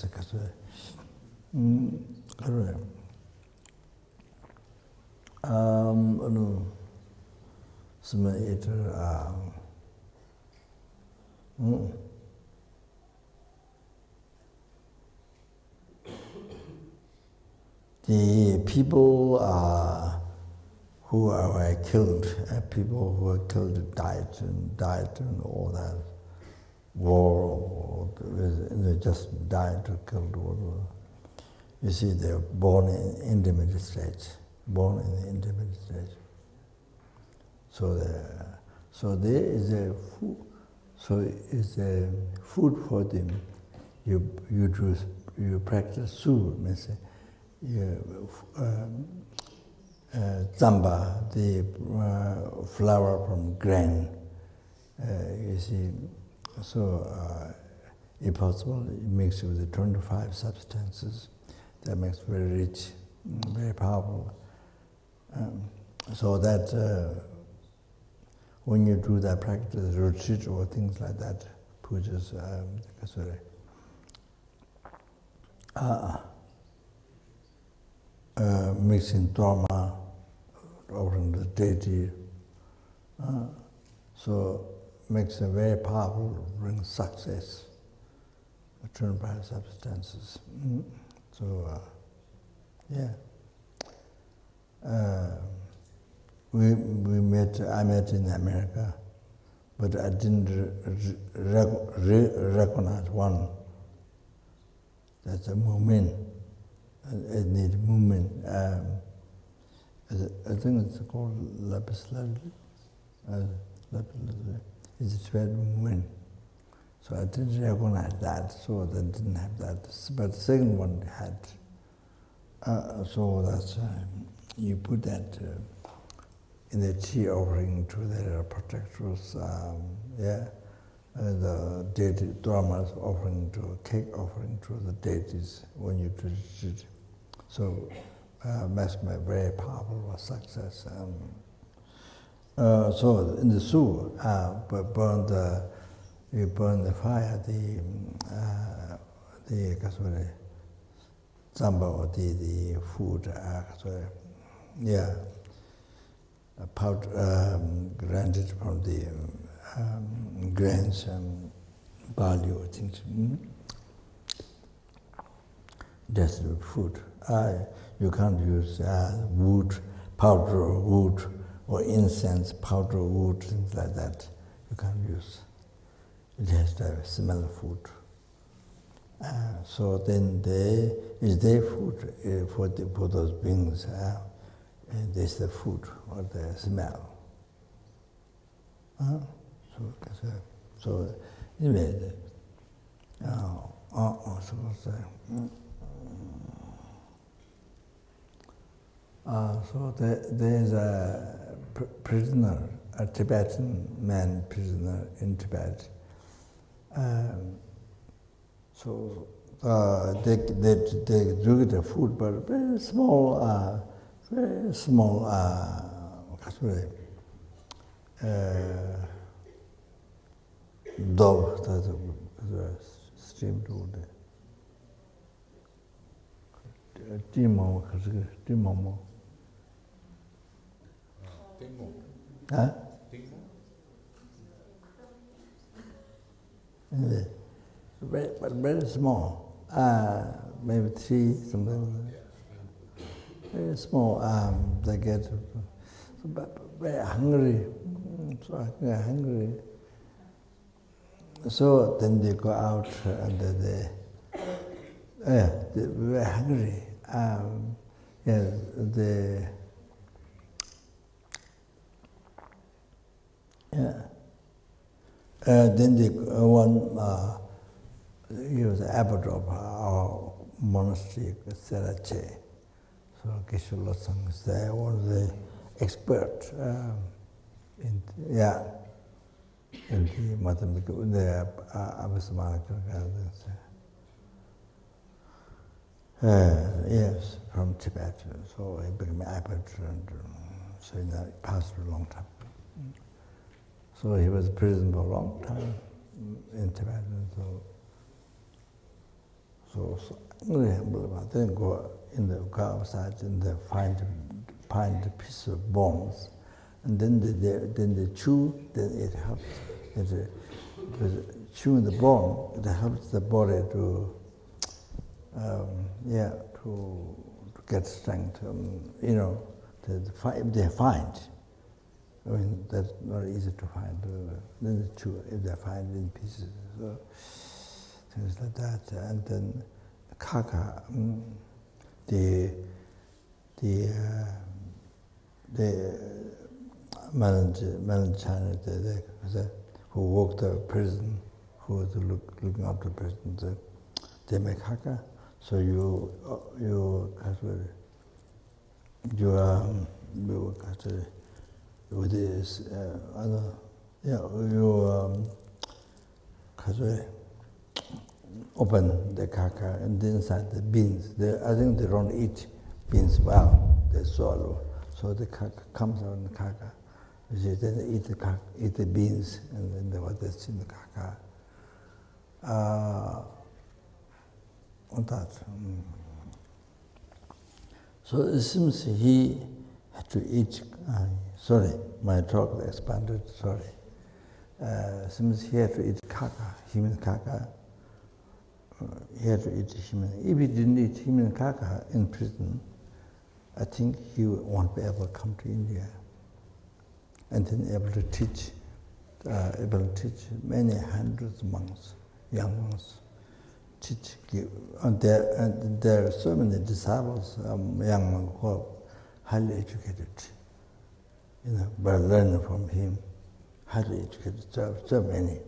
smell eater. The people who are killed, people who are killed, died and all that. War, they just died or killed. You see, they're born in intermediate stage, born in the intermediate stage. So there is a food. So it's a food for them. You practice su, means zamba, the flower from grain. You see, so if possible, you mix it with the 25 substances. That makes very rich, very powerful. So that when you do that practice, retreat or things like that, pujas, mixing dharma, offering the deity, so makes a very powerful, brings success, 25 substances. So, yeah. I met in America, but I didn't recognize one. That's a movement. It needs movement. I think it's called lapis lazuli. It's a Tibetan movement. So I didn't recognize that, so they didn't have that. But the second one had. So that's, you put that in the tea offering to their protectors, the deity dharmas offering to cake offering to the deities when you do it. So makes my very powerful success. So in the su, you burn the fire, the zamba or the food, powder granted from the grains and barley or things. That's the food. You can't use wood, powder or wood, or incense, powder wood, things like that. You can't use. It has to have smell of food. So then is their food for those beings. And there's the food or the smell. So anyway, so there's a prisoner, a Tibetan man prisoner in Tibet. So they do the food, but very small, dove, that's steamed food. Huh? Anyway, but very small, maybe 3, something. Very small. They get very hungry. So hungry. So then they go out and they're very hungry. Then the he was the abbot of our monastery, Serache. So Geshe Losang is there, one of the expert in the mathematics, in the Abhisamana gardens. Yes, from Tibet. So he became abbot, and so he passed for a long time. So he was in prison for a long time in Tibet, and so then go outside and they find a piece of bones, and then they chew. Then it helps. Because chewing the bone, it helps the body to get strength. If they find. I mean, that's not easy to find. Then they chew if they find in pieces. So things like that, and then kaka, the manager, who worked the prison, who was looking after the prison, they make kaka. So you with this open the kaka, and inside the beans. I think they don't eat beans well. They swallow, so the kaka comes out in the kaka. Then they eat the beans, and then what's in the kaka. On that. So it seems he had to eat. Sorry, my talk expanded. Sorry. Seems he had to eat kaka, human kaka. He had to eat human. If he didn't eat human kaka in prison, I think he won't be able to come to India and then able to teach many hundreds of monks, young monks. And there are so many disciples, young monks who are highly educated, by learning from him, highly educated, so many.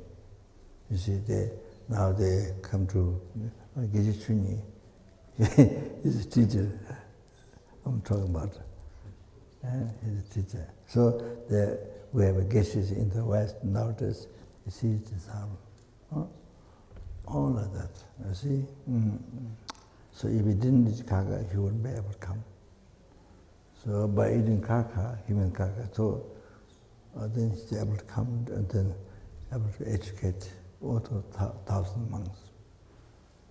You see, now they come to Geshe Chunyi. He's a teacher. I'm talking about. He's a teacher. So we have a Geshes in the West nowadays. You see, his disciple. All of that, you see. So if he didn't eat kaka, he wouldn't be able to come. So by eating kaka, human kaka, so then he's able to come and then able to educate all 1,000 monks.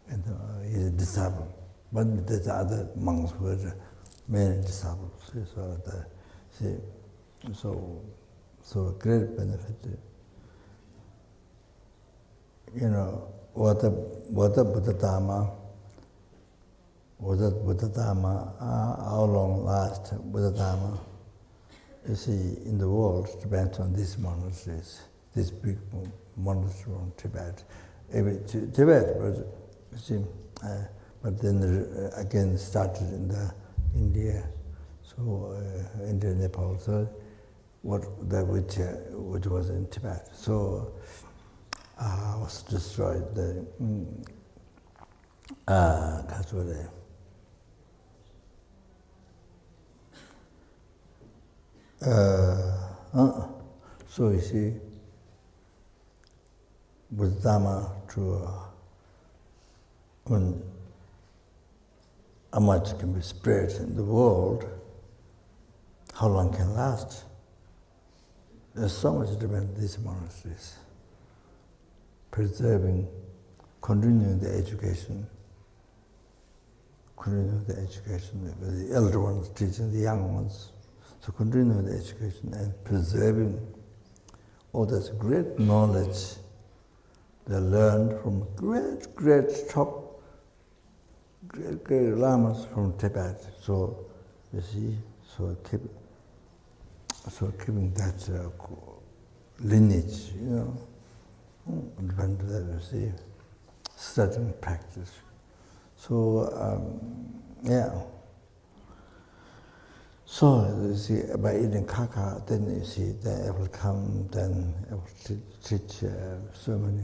And he's a disciple. But there's other monks who are many disciples. So great benefit. What the Buddha Dharma, how long last Buddha Dharma, you see, in the world depends on these monasteries, this big monastery from Tibet. Tibet, you see, but then again started in India, so India, Nepal, so which was in Tibet. So was destroyed. So you see, with Dhamma how much can be spread in the world, how long can last? There's so much depend on these monasteries. Preserving, continuing the education, the elder ones teaching the young ones. So continuing the education and preserving all this great knowledge they learned from great lamas from Tibet. So you see, keeping that lineage, depend on that, you see, studying practice. So So you see, by eating kaka, then you see, then it will come, then it will teach so many,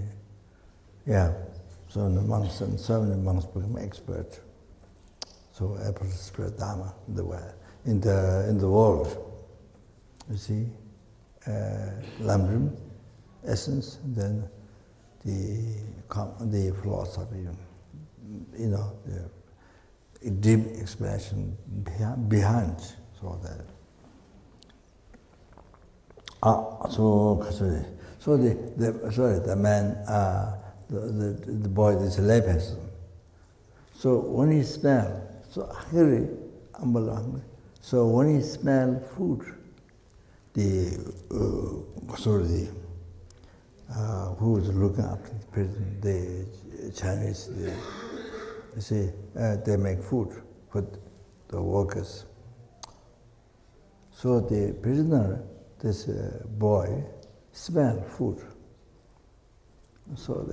so many monks and so many monks become expert. So it will spread Dharma in the world. You see, Lamrim, essence, then the philosophy, the deep explanation behind. So that. The man, the boy is a layperson. So when he smell, so hungry, so when he smell food, who was looking after the prison, the Chinese, you see, they make food for the workers. So the prisoner, this boy, smell food. So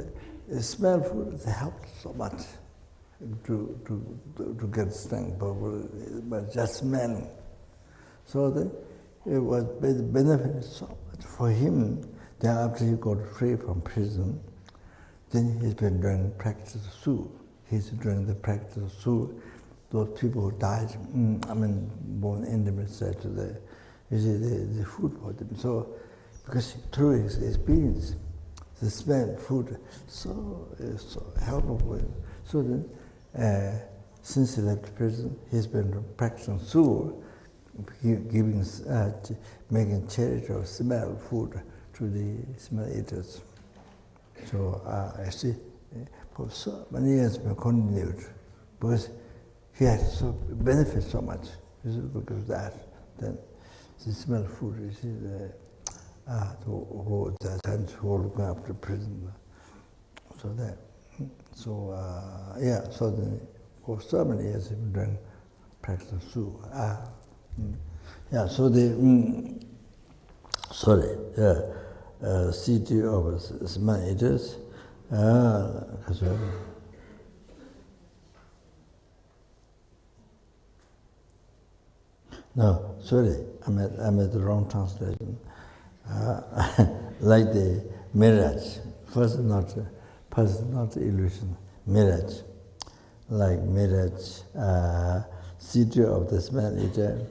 they smell food, they helped so much to get strength, but just smelling. So it was benefit so much for him. Then after he got free from prison, then he's been doing practice of Su. He's doing the practice of Su. Those people who died, born intimate said to the food for them. So, because through his experience, the smell food so helpful for him. So then, since he left prison, he's been practicing Su, making charity or smell food to the smell eaters. So I see, for so many years, we continued because he had so benefit so much because of that. Then the smell food, you see, who looking after prison. So that, so then for so many years he's been doing practice of Su. City of smell eaters. No, sorry, I'm at the wrong translation. Like the mirage, first not illusion, mirage. Like mirage, city of the smell eater,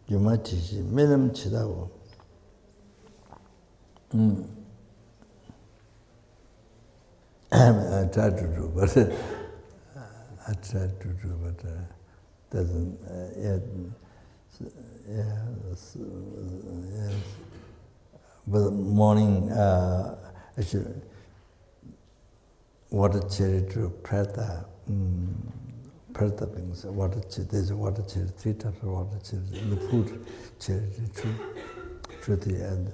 Yumachishi, Milam Chidawo. I tried to do, but doesn't yet. But morning, actually, water cherry to Prata, Prata things, there's a water cherry, 3 types of water cherry, the food cherry to the end.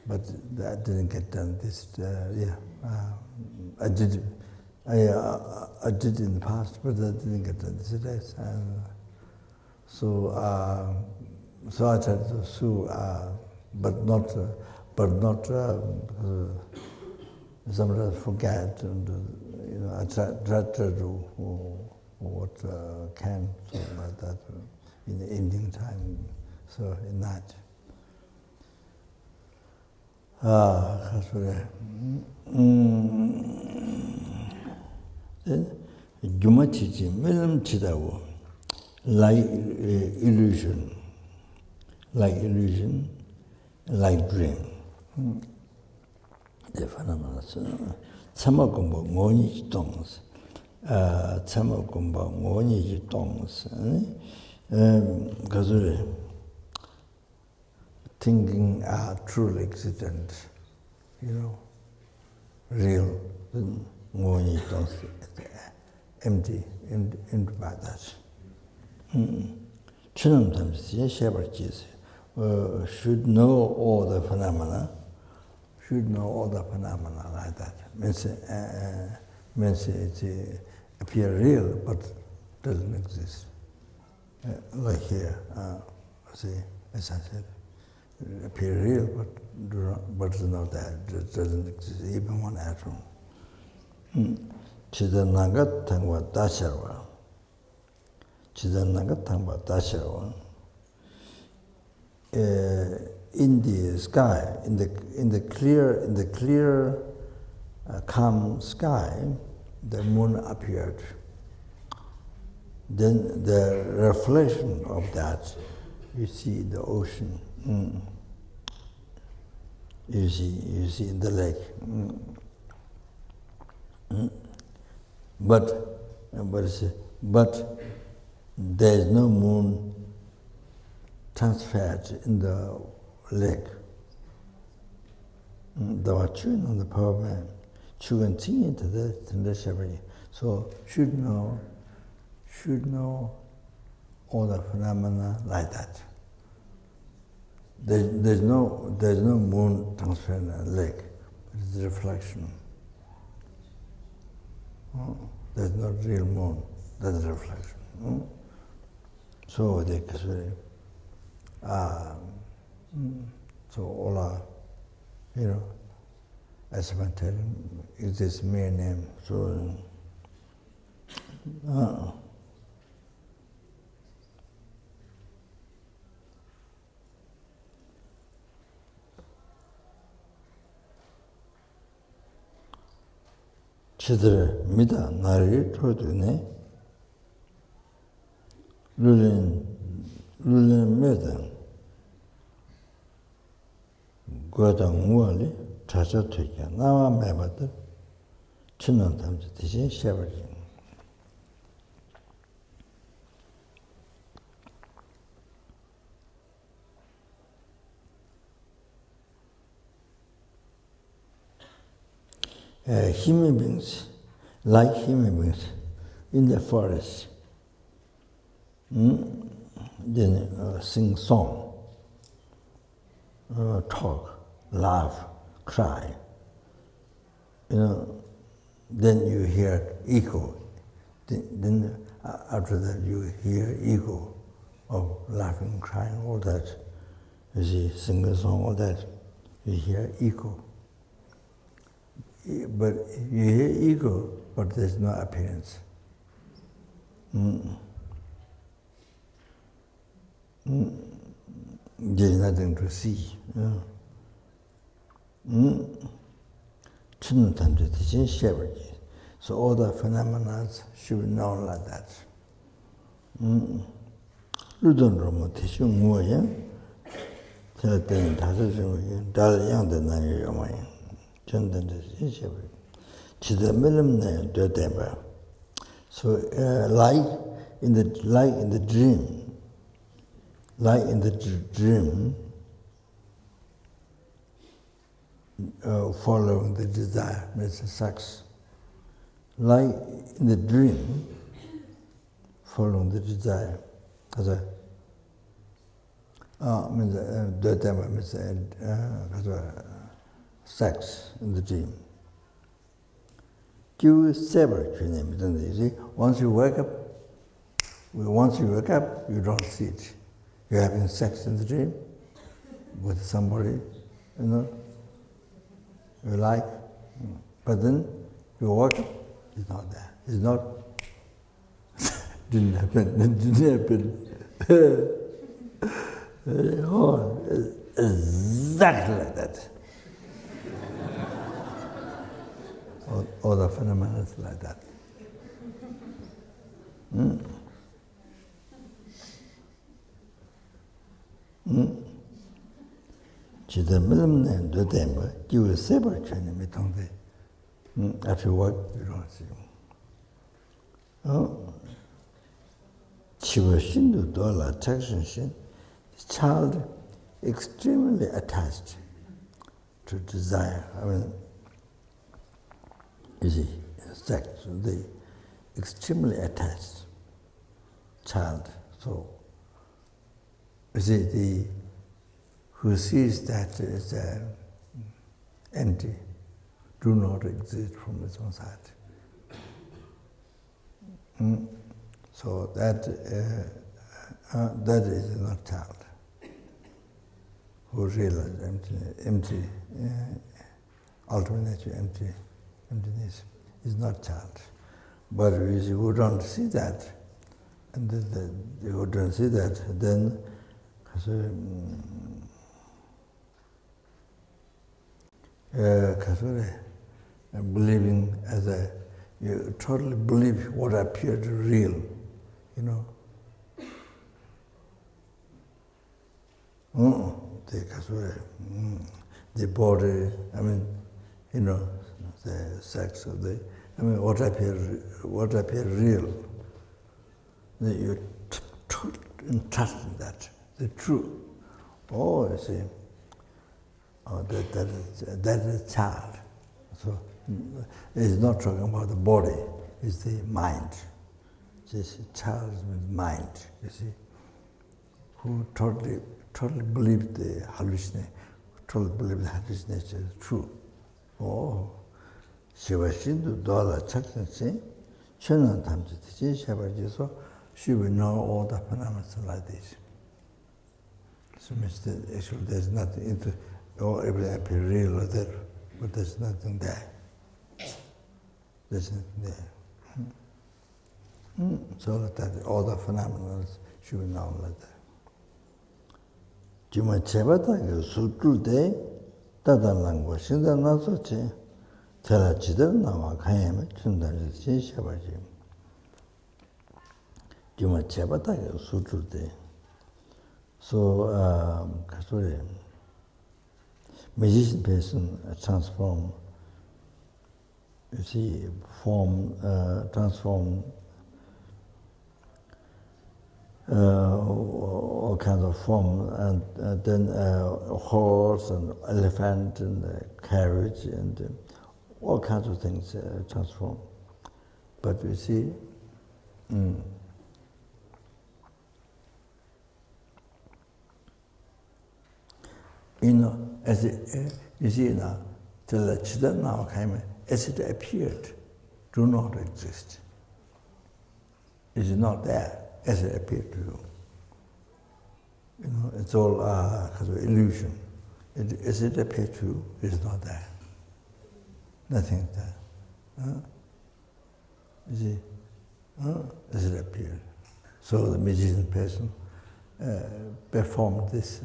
But that didn't get done this, I did in the past, but that didn't get done this days. So I tried to sue, but not because sometimes forget, and I tried to do what can, something like that, in the evening time, so in night. Jumachichi, Milam Chidawo, like illusion, like dream. The phenomena. Tsamakumba ngoni tongs, Tsamakumba ngoni tongs. Because thinking are truly existent, real, ngoni tongs, empty by that. Chinam Tamsi, Shepherd Jesus, should know all the phenomena, like that. Means it appear real, but doesn't exist. Like here, see, as I said, it appear real, but it's not that. It doesn't exist, even one atom. Chidanagat Tangwa Dasharwa. Chidanagat Tangwa Dasharwa. in the sky, in the clear, calm sky, the moon appeared. Then the reflection of that, you see the ocean. You see in the lake. But there is no moon transferred in the lake. The watching on the power man, children singing to the shepherd. So should know all the phenomena like that. There's no moon transfer in the lake. It's a reflection. There's no real moon. That's a reflection. So they say, so all are, as I'm telling, is this mere name. So 치들 미다 나를 토드네 룰린 메다 고당 무알리 자자 되게 나와 매바들 친한 담지 대신 셔버지 human beings, like human beings, in the forest, then sing song, talk, laugh, cry. Then you hear echo. Then after that you hear echo of laughing, crying, all that. You see, sing a song, all that. You hear echo. But you hear ego, but there's no appearance. There's nothing to see. So all the phenomena should be known like that. So like in the dream, following the desire, means sex. Like in the dream, following the desire, as a means sex in the dream. Once you wake up, you don't see it. You're having sex in the dream with somebody, you like, but then you wake up, it's not there. It's not, didn't happen. Oh, exactly like that. All the phenomena is like that. After work, you don't see. Child extremely attached to desire. I mean, you see, sex, the extremely attached child. So, you see, who sees that is empty, do not exist from its own side. So that is not child. Who realizes empty, ultimate emptiness is not child. But who don't see that, and who don't see that, then So, believing as you totally believe what appeared real, you know. The body, I mean, you know, the sex of the, I mean, what appear real. You trust in that, the truth. Oh, you see, that is child. So it's not talking about the body, it's the mind. This child with mind, you see, who totally believed the hallucination, totally believed the hallucination is true. Oh, Shiva Shindu Dola Chaksansi, Chunan Tamsi, Shiva Jiso, she will know all the phenomena like this. So actually there's nothing, everything appears real or there, but there's nothing there. There's nothing there. So that all the phenomena she will know like that. Jima Chebata, Sutul de, Tadalango, Shinda Nasoche, Tela Chidel Nama Kayame, Chundan Shabaji. Jima Chebata, Sutul de. So, Kasuri, magician person transform, you see, transform all kinds of form, and then a horse and elephant and carriage and all kinds of things transform. But you see, you know, as you see now, till the Chidan now came, as it appeared, do not exist. It is not there as it appeared to you. You know, it's all illusion. As it appeared to you, it is not there. Nothing there. You see, as it appeared. So the magician person performed this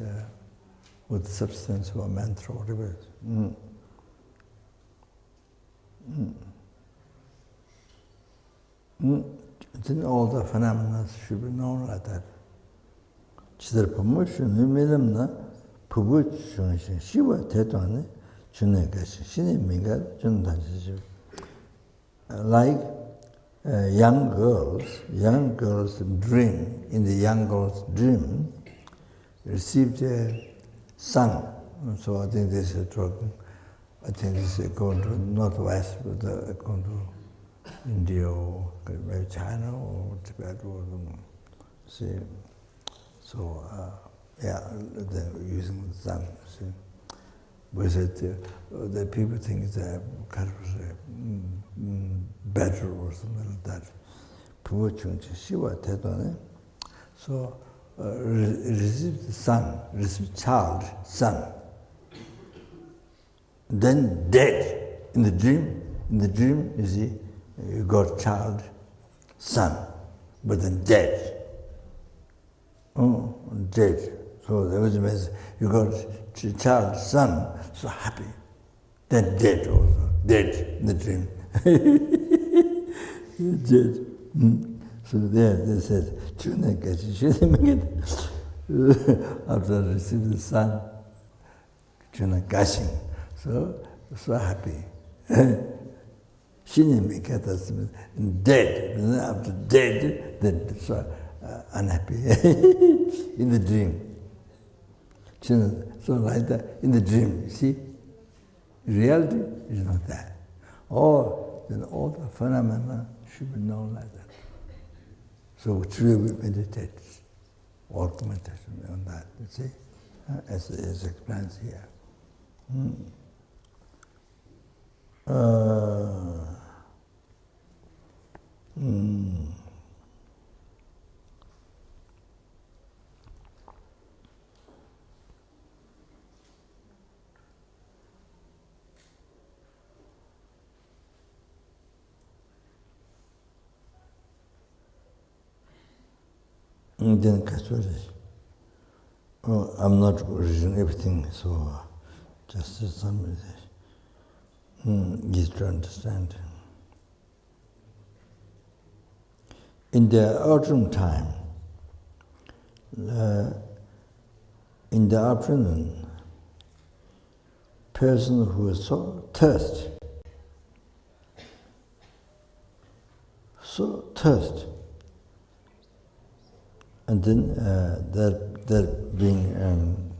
with the substance of a mantra or whatever. Then all the phenomena should be known like that. Chidar promotion, Milamna, Pubuchun, Shiva Tetone, Chunegashi, Shini Minga, Jundanshi. Like young girls dream, in the young girl's dream, received a son. So I think this is talking, I think this is going to northwest, but going to India or maybe China or Tibet or see. So yeah, they're using the sun. See, but the people think it's kind of better or something like that. So receive the son, receive child, son. Then dead in the dream. In the dream, you see, you got child, son, but then dead. Oh, dead. So that was means you got child, son, so happy. Then dead also, dead in the dream. Dead. So there they said, after receiving the son, so happy. Dead, after dead, then so unhappy in the dream. So like that, in the dream, you see, reality is not that. Then all the phenomena should be known like that. So truly we meditate, work meditation on that, you see, as explains here. Then Kasuri. I'm not reading everything, so just some easy to understand. In the autumn time, in the afternoon, person who is so thirsty, and then that being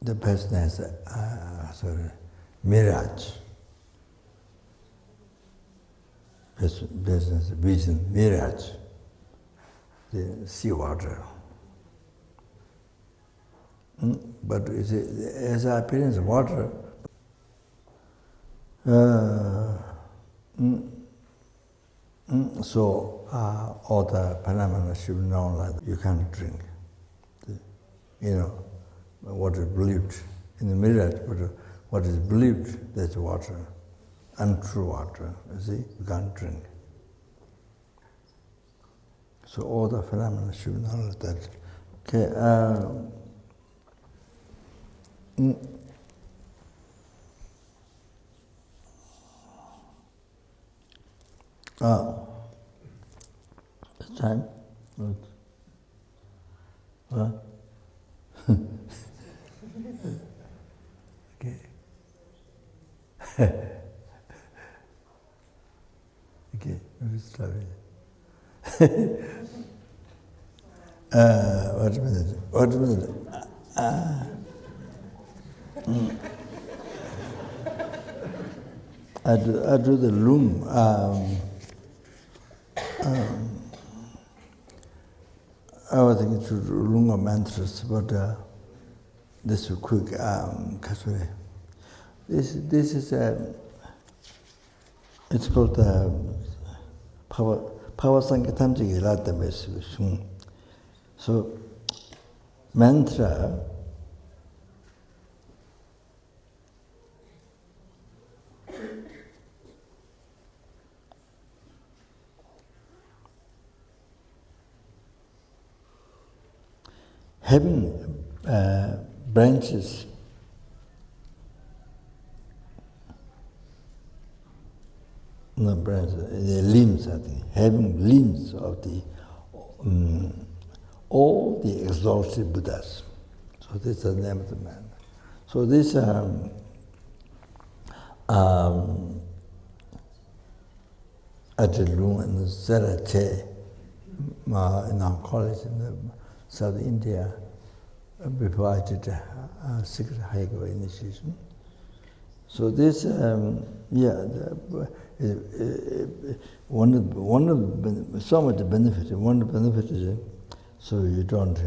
the person has a mirage. Business vision, mirage, the seawater. But as appearance of water, so all the phenomena should be known like you can't drink. What is believed in the mirage, but what is believed, that's water. Untrue water, you see, you can't drink. So all the phenomena should be known like that. Okay. It's time? What? Okay. Okay, maybe stop it. Wait a minute. I do the room. I was thinking to do room of mantras, but this is quick. This is it's called Power Sankatamjiki Radha. So mantra having branches, not branches, the limbs, I think, having limbs of the all the exalted Buddhas. So this is the name of the man. So this at the room in the LZR in our college in the South India, before I did secret Haiku initiation. So this, one of the some of the benefits. One of the benefits is so you don't.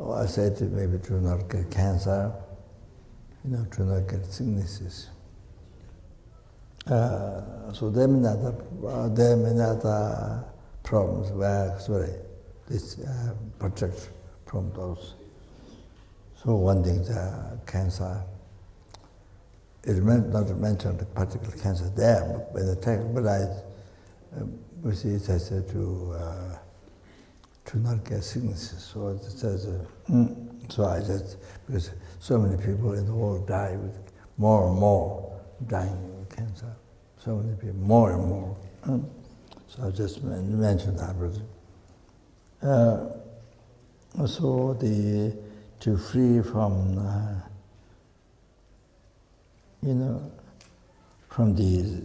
I said maybe to not get cancer, to not get sicknesses. So there are many other problems where this protect from those. So one thing, the cancer. It not mentioned the particular cancer there, but the text. But I said to not get sicknesses. So it says. So I said because so many people in the world die with more and more dying of cancer. So many people, more and more. So I just mentioned that. So to free from from the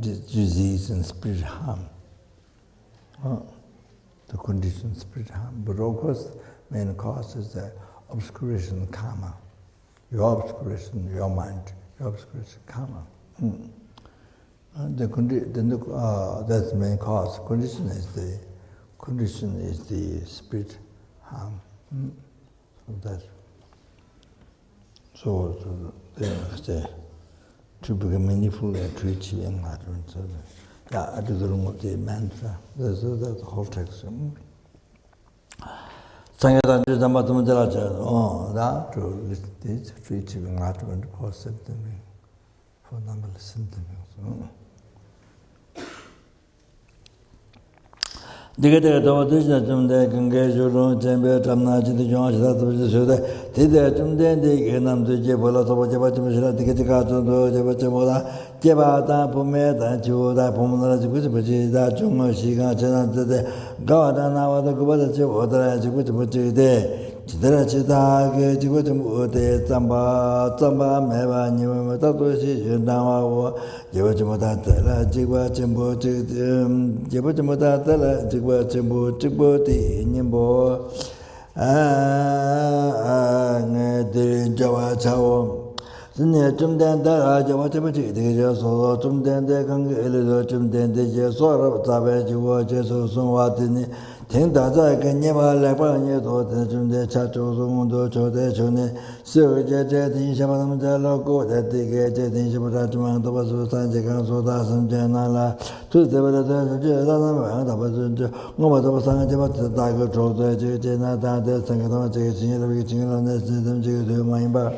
disease and spirit harm, the condition spirit harm. But of course, main cause is the obscuration of karma. Your obscuration, your mind, your obscuration karma. That's the main cause. Condition is the spirit harm. So to become meaningful and to achieve enlightenment. So I do the room of the mantra. That's the whole text. Sangyata Dhamma Dhamma to achieve enlightenment for symptoming, for numberless symptoms. Digate do this jumde gange juru jembe tamna jid jon jada to jode tide jumde de genam de je bola to je ba jum jira digate ka to do je ba jum da je ba da pu me da ju da pu mo da ju bu ji da jung mo shi ga chen de ga da na wa da gu ba da je o da ju bu ji de jidara chida ge ji bu jum o de zamba zamba me ba ni ma da do shi da wa wo je ba jum da da la ji ba jum bo ji je ba jum da da la ji ba jum bo ji bo di ni bo ne de ja wa cha wo ne jum den da la ja wa ji ba ji de je so jum den de gang ge le do jum den de je so ra za ba ji wo je so sun wa de ni 听大家跟你们来把你做的准备，查周中都做的出呢。社会这天下把他们在老国的这个这天下把他们都把说三节刚说大声讲那了，就这把这这让他们他把这我把这把三个这把大个做的这这那大的三个他们这个经验的这个经验的是他们这个对嘛一把。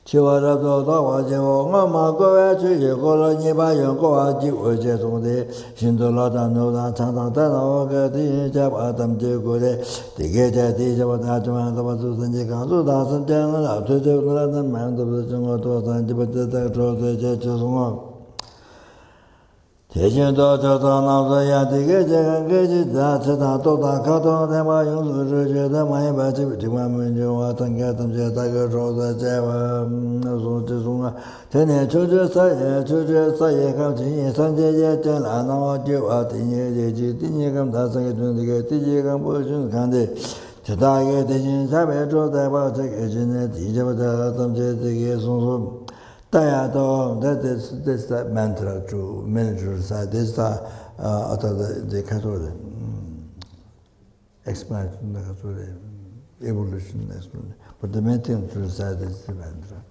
chiwa rabdo dawa jiwa nga ma gowa chu ye gola nipa yon gowa ji wo je song de shinto la dan no dan chang tang dan na ga di jab adam je go de de ge ja di jab da zhuang da ba zu san ji gang zu da san jiang la tu zhe la dan man de bu zhong do san ji ba de da zhuo de je zhe song 铁心多求到那个呀，这个这个这这大吃大多大靠多他妈用手指觉得买把这这块门就我等个等这大个说的这个那说这种啊，天天出去撒野靠近三姐姐这那那就啊，第二节就第二个大三个种这个第几个不是看的，这大个铁心下面做的把这个现在第几个的等这个松松。 that is the mantra to manage side. This is the Catholic explanation, the evolution explanation. But the main thing to side is the mantra.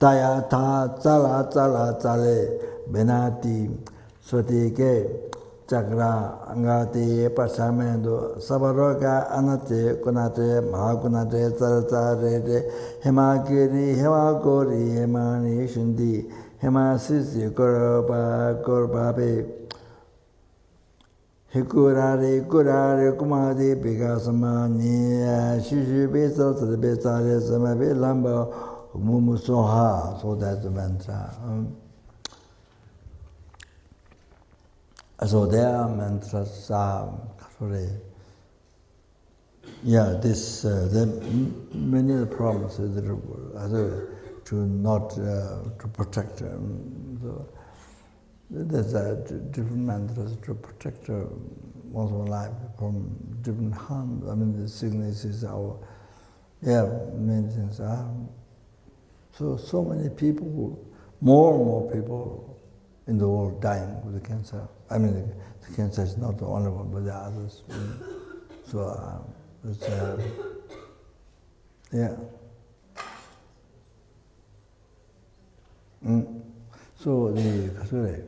Taya ta tsala tsala tsale benati swatike chakra angati pasamendo sabaroga anate kunate mahakunate tsarate hemakiri hemakori hemani shundi hemasisi korbabe hikurari kurari kumadi bigasamani shishu bisa tsare samabe lamba mumusoha. So that's the mantra. So there are mantras, sorry. Yeah, this there are many of the problems to not to protect. So there's different mantras to protect one's life from different harm. I mean, the sicknesses are, many things are. So many people, more and more people in the world dying with the cancer. I mean, the cancer is not the only one, but there are others. So, it's, yeah. So the Kasure,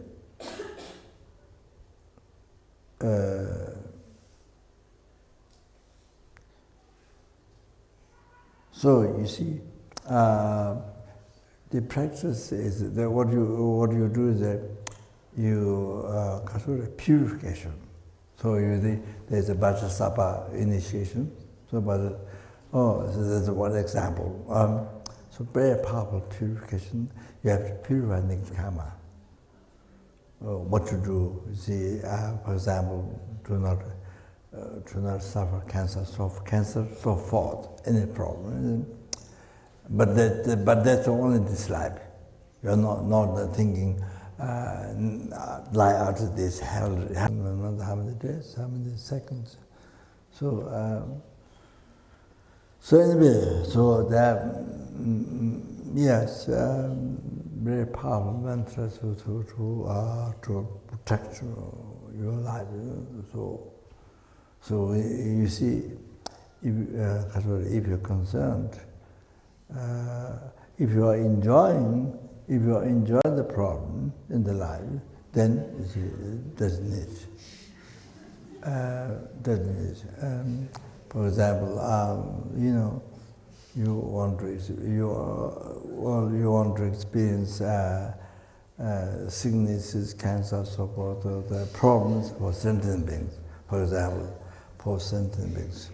so you see, the practice is that what you do is that you purification. So there's a Vajrasattva initiation. So that's one example. So very powerful purification. You have to purify the karma. What to do? You see, for example, to not suffer cancer, so forth, any problem. But that's only this life. You're not thinking lie out of this hell, not how many days, how many seconds. So anyway, so that yes, very powerful mantra to protect your life. So you see, if you're concerned. If you are enjoying the problem in the life, then it doesn't need. For example, you want to experience sicknesses, cancer, so forth, the problems for sentient beings. For example, for sentient beings.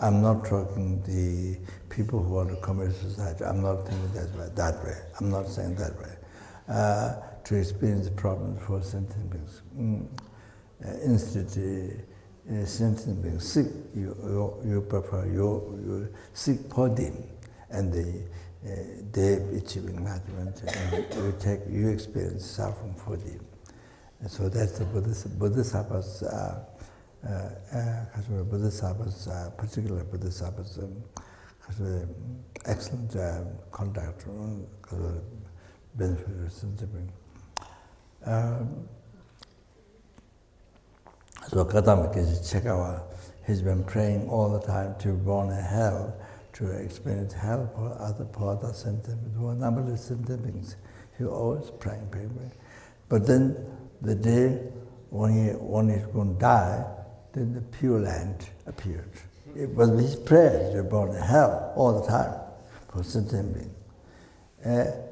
I'm not talking the people who want to commit suicide. I'm not thinking that way. I'm not saying that way. To experience the problem for sentient beings. Instead, sentient beings seek, you prefer, you seek for them, and they achieve enlightenment, and you experience suffering for them. And so that's the Bodhisattvas, particular Bodhisattvas, excellent conduct, benefit of sentient beings. So Kadama Chekawa, he's been praying all the time to be born in hell, to experience hell for other sentient beings, for numberless sentient beings. He always praying. But then the day when he's going to die, then the Pure Land appeared. It was his prayers to be born in hell all the time for sentient beings.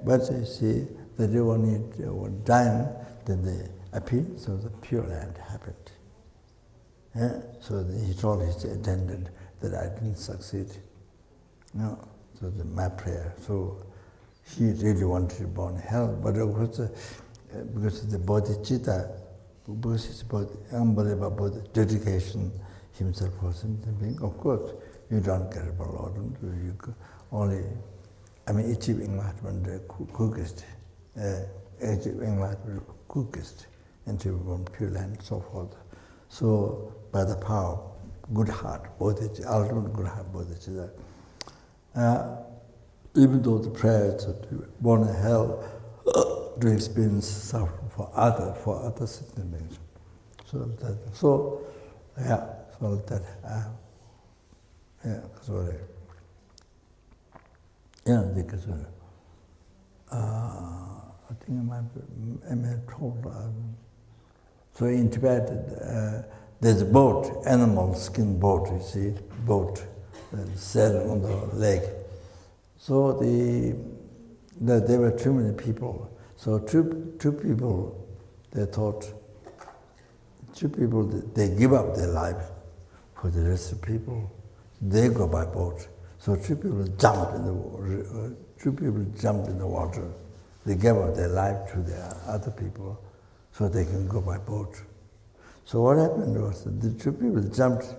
But you see, the day when he was dying, then they appeared, so the Pure Land happened. So he told his attendant that I didn't succeed. No, so my prayer. So he really wanted to be born in hell, but of course, because of the bodhicitta, because his unbelievable dedication himself for sentient being, of course, you don't get a Lord, you only, achieve enlightenment quickest, achieve enlightenment quickest, into one Pure Land and so forth. So, by the power of good heart, ultimate good heart, bodhicitta, even though the prayers to be born in hell, to experience suffering for other sentient beings. So I think I may have told. So in Tibet, there's a boat, animal skin boat, you see, boat, sailing on the lake. So there were too many people. So two people, they thought, they give up their life for the rest of the people. They go by boat. So two people jumped in the water. They gave up their life to the other people so they can go by boat. So what happened was that the two people jumped,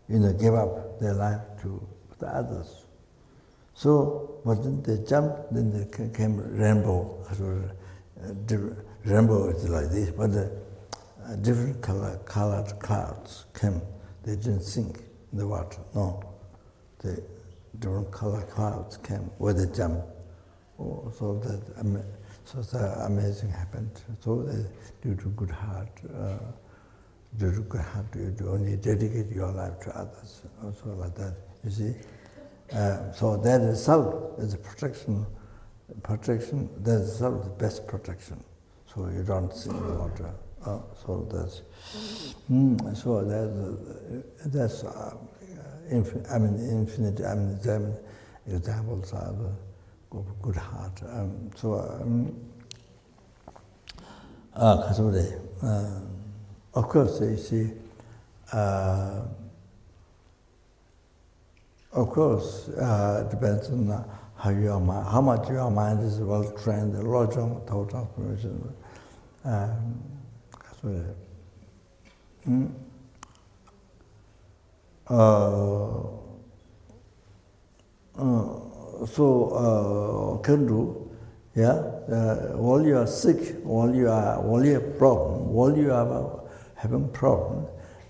gave up their life to the others. So, but then they jumped, then there came rainbow. Rainbow is like this, but the different colored clouds came. They didn't sink in the water, no. The different colored clouds came where they jumped. So that amazing happened. So due to good heart, you only dedicate your life to others, also like that, you see. So that itself is a protection, that itself is the best protection. So you don't sink in the water. That's infinite examples of good heart. Of course, you see, it depends on how much your mind is well trained, the lojong, total transformation. Can do, while you are sick, while you have problem, while you are having problem,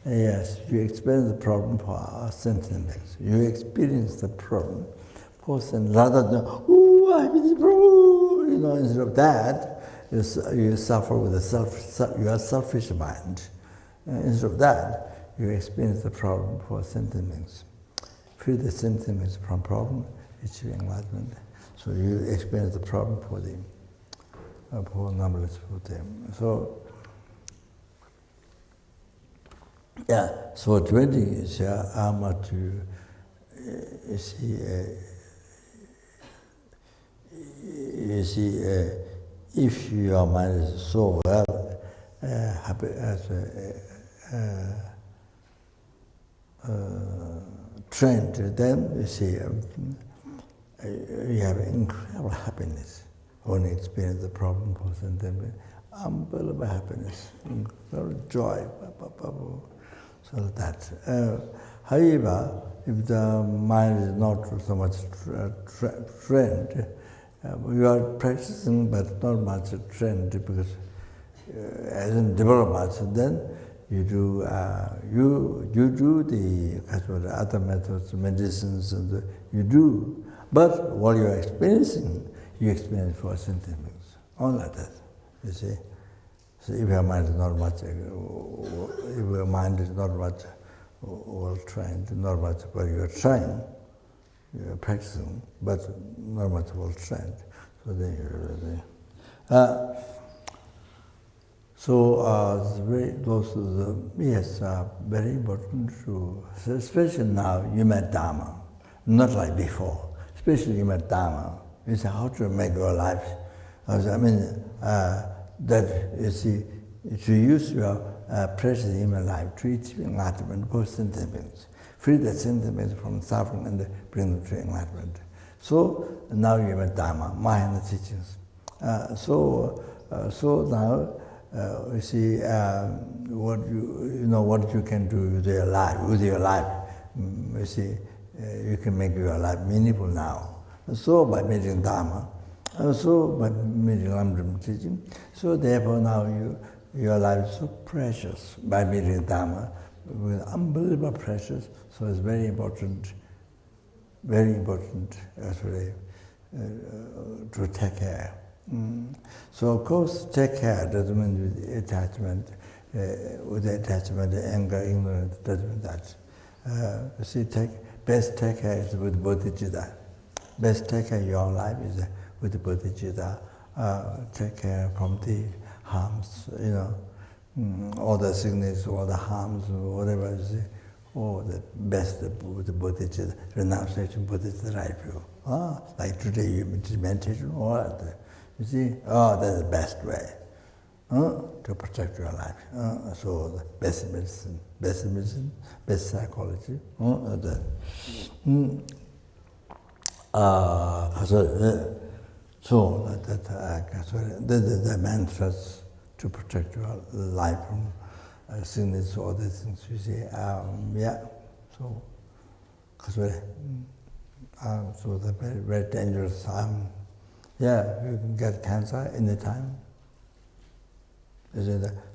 yes, you experience the problem for sentient beings. You experience the problem for sentient, rather than, I have this problem, instead of that, you suffer with your selfish mind. Instead of that, you experience the problem for sentient beings. Free the sentient beings from problem, achieve enlightenment. So you experience the problem for them, for numberless for them. So, so 20 is how much you see, if your mind is so well, happy, trained, then you see you have incredible happiness when you experience the problem person, then unbelievable happiness, incredible joy. So that. However, if the mind is not so much trained, you are practicing but not much trained because as in development, then you do the other methods, medicines, and you do. But what you are experiencing, you experience for sentiments, all like that. You see. So if your mind is not much, well trained, not much, but you are trying, you are practicing, but not much well trained. So then those are very important to, especially now you met Dharma, not like before. Especially you met Dharma. You say how to make your life. I mean, that you see, to use your precious human life to achieve enlightenment, both sentiments, free the sentiments from suffering and bring them to enlightenment. So now you met Dharma, Mahayana teachings. So now you see what you can do with your life. You see, you can make your life meaningful now. So by meeting Dharma, so by meeting Lamdram teaching, so therefore now your life is so precious by meeting Dharma, unbelievable precious. So it's very important actually to take care. So of course, take care doesn't mean with attachment, anger, ignorance, doesn't mean that. You see, best take care is with bodhicitta. Best take care of your life is with bodhicitta. Take care from the harms, all the sickness, all the harms, whatever you see. Oh, the best with the bodhicitta, renunciation, bodhicitta, right view. Like today you meditation, all that. You see, that's the best way to protect your life. So the best medicine, best psychology. So the mantras to protect your life from sickness, all these things. You see, So, so the very, very dangerous. You can get cancer anytime.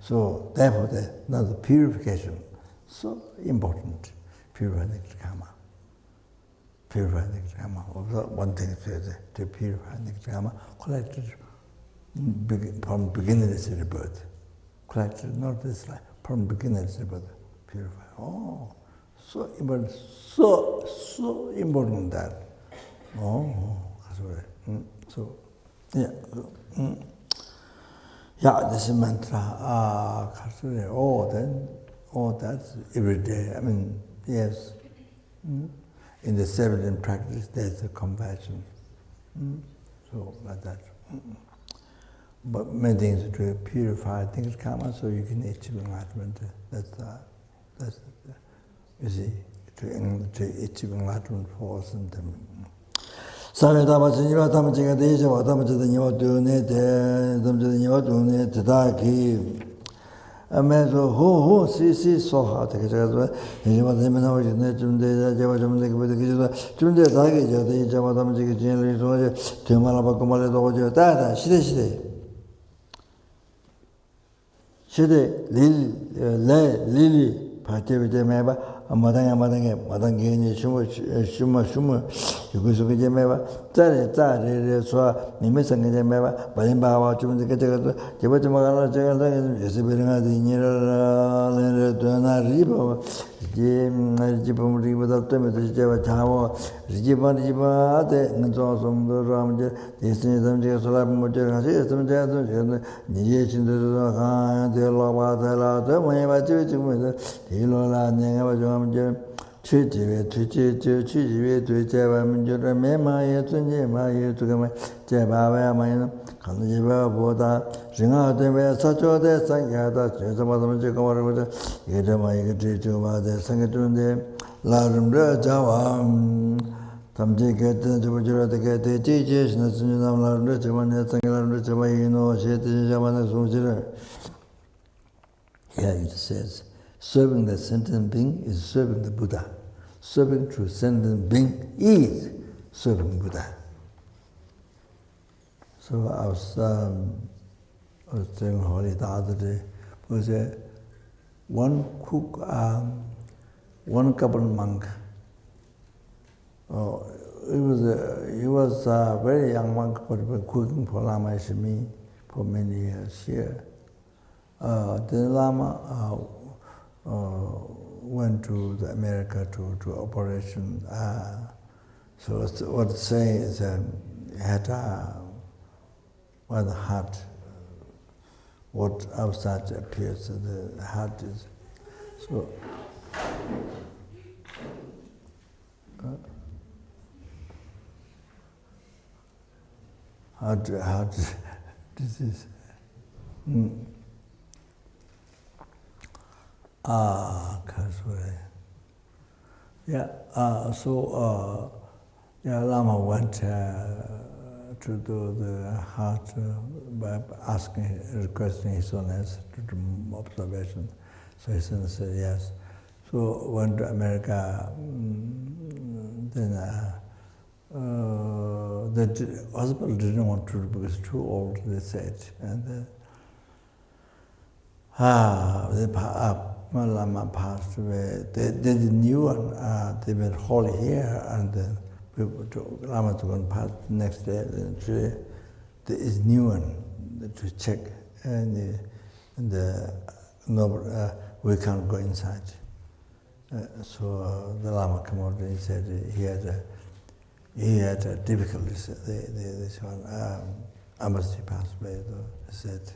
So therefore, now the purification, so important. Purify the karma. Purify the karma. One thing is to purify the karma, collected from beginningless rebirth. Collected not this life, from beginningless rebirth. Purify. Oh, so important. So important that. So, this mantra, that's every day. I mean, yes. In the seven practice, there's a compassion. So, like that. But many things to purify things karma, so you can achieve enlightenment. That's you see, to achieve enlightenment for something. Savedabachiniva Tamachika Deja, Tamachita Nivatune, Tamachita Nivatune, Tadaki. A measure who, see, so hard. Take it as well. Nivatamina, Jumde, Javajam, with the Kijuda, Jumde, Dagi, Javatamachika, generally, Timalaba, Dojo, Dada, Shide, Lily, Pativite Meba. Madange, Shuma, Yukusuki Meva, Tari, so Nimisang Meva, Balimba, Javatamala, Yesibina, the Nira, Dona Ribo, Jipum Ribo, Java Tower, Jiba, and so on the Ramja, the Islam, System, Nijation, the Lava, the Lava, the Chijiwe, Chijiwe, Java, Minjura, Mema, Tunjema, Tukama, Java, Mine, Kanjiva, Boda, Ringa, Deve, Sacho, de Sangata, Chesamadam, Jacob, Yedama, Yetichuma, de Sangatunde, Larum, Java, Tamji get the Jabajura, the Gate, Jijis, National Larum, Javan, Sangalam, Javino, Sheti, Javana, Sumjira. Here it says, serving the sentient being is serving the Buddha. Serving to sentient being is serving Buddha. So I was telling Holy the other day, was one cook, one Kopan monk. He was a very young monk, but been cooking for Lama Shimi for many years here. The Lama went to America to operation. So what to say is had the heart. What outside appears, the heart is so. Heart disease. Yeah, Lama went to do the heart by requesting His Holiness to do observation. So His Holiness said yes. So went to America, then the hospital didn't want to because too old, they said. And Lama passed away. They did a new one. They made holy here, and Lama took one pass the next day. Then there is new one to check, and we can't go inside. So the Lama came out and he said he had difficulties. This one, Amnesty passed away. He said.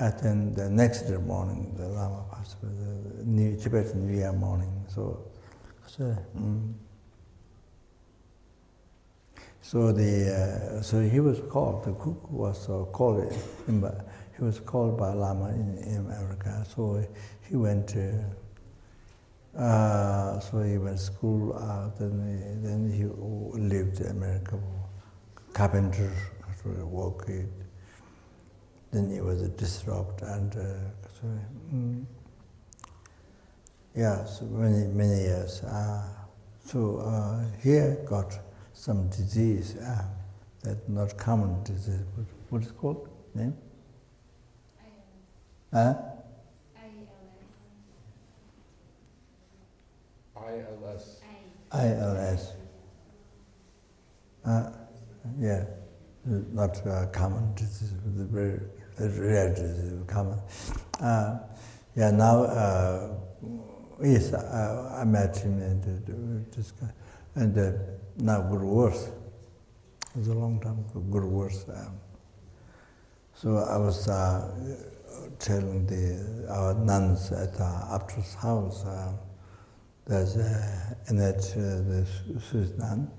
And then the next day morning, the Lama passed away, the Tibetan New Year morning. So he was called, the cook was called, he was called by Lama in America. So he went to, to school, then he lived in America, carpenter, work. Then it was a disrupt and so many years. Here got some disease that not common disease. What is it called? Name? ILS. Yeah, not common disease, but very rare disease, common. Now, yes, I met him and now good worse. It was a long time ago, good worse. So I was telling our nuns at Aptra's house, there's the Swiss nun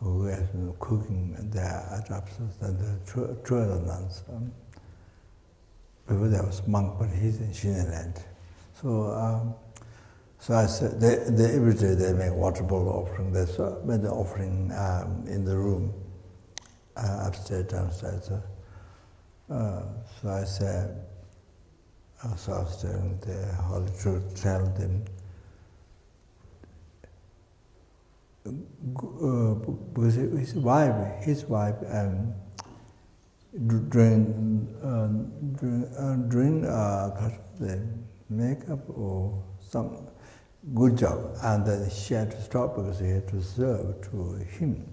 who has been cooking there at Aptra's, and the two other nuns. Before there was monk, but he's in Shinaland. So I said, every day they make water bowl offering. They made the offering in the room, upstairs, downstairs. So I said, I was telling the Holy Truth, tell them, because his wife, during the makeup or some good job, and then she had to stop because he had to serve to him,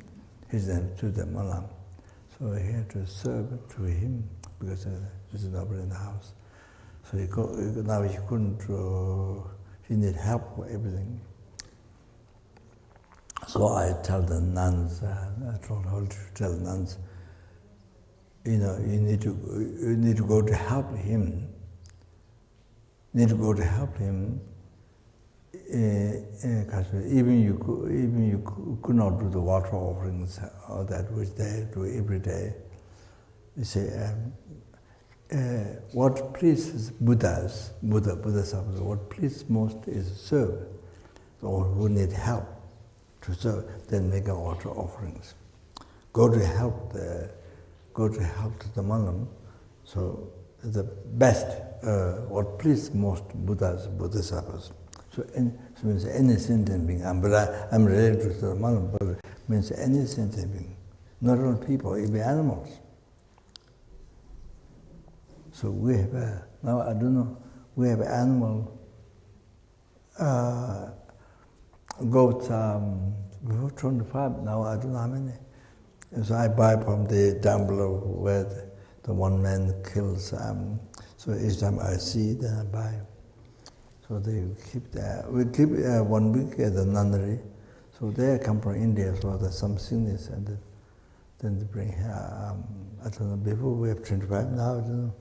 his name to the Malam. So he had to serve to him because there's nobody in the house. So now he couldn't, he needed help for everything. So I tell the nuns, I told her to tell the nuns, you need to go to help him. You need to go to help him. even you could not do the water offerings or that which they do every day. You say, what pleases Buddha, what pleases most is serve, or who need help to serve, then make water offerings. Go to help to the monk. So the best, what pleases most Bodhisattvas. So means any sentient being. I'm related to the monk, but it means any sentient being, not only people, even animals. So we have now I don't know, we have animal goats 25 now, I don't know how many. So I buy from the down below where the one man kills. So each time I see, then I buy. So they keep that. We keep 1 week at the nunnery. So they come from India, so there's some sickness, and then they bring here. I don't know, before we have 25, now I don't know.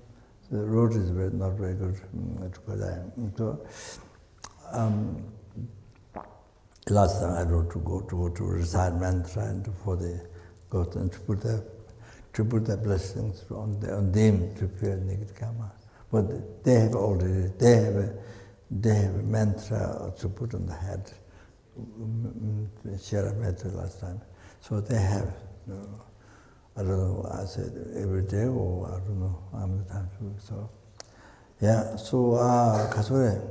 The road is not very good to go there. So, last time I wrote to go to recite mantra and for the goat and to put the blessings on them to pure naked karma. But they have already they have a mantra to put on the head. Share a mantra last time. So they have. I don't know, I said every day or I don't know how many times. So, yeah, so, Kasure.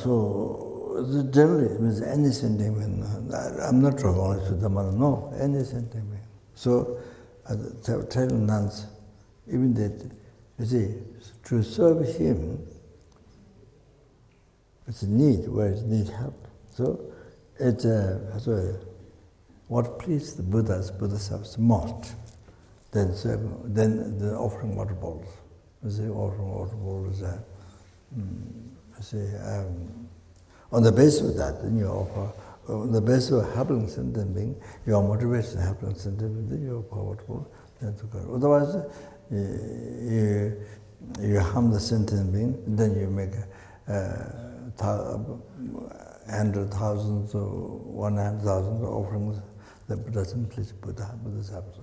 So, generally, it means any sentiment. I'm not talking only to the man, no, any sentiment. So, I tell nuns, even that, you see, to serve him, it's a need, where it needs help. So it's what pleased the Bodhisattvas most, then the offering water bowls. The offering water bowls on the basis of that, then you offer. On the basis of helping sentient being, your motivation helping sentient being, then you offer water bowl. Then to go. Otherwise, you harm the sentient being, and then you make 100,000 or 100,000 offerings that doesn't please Bodhisattvas.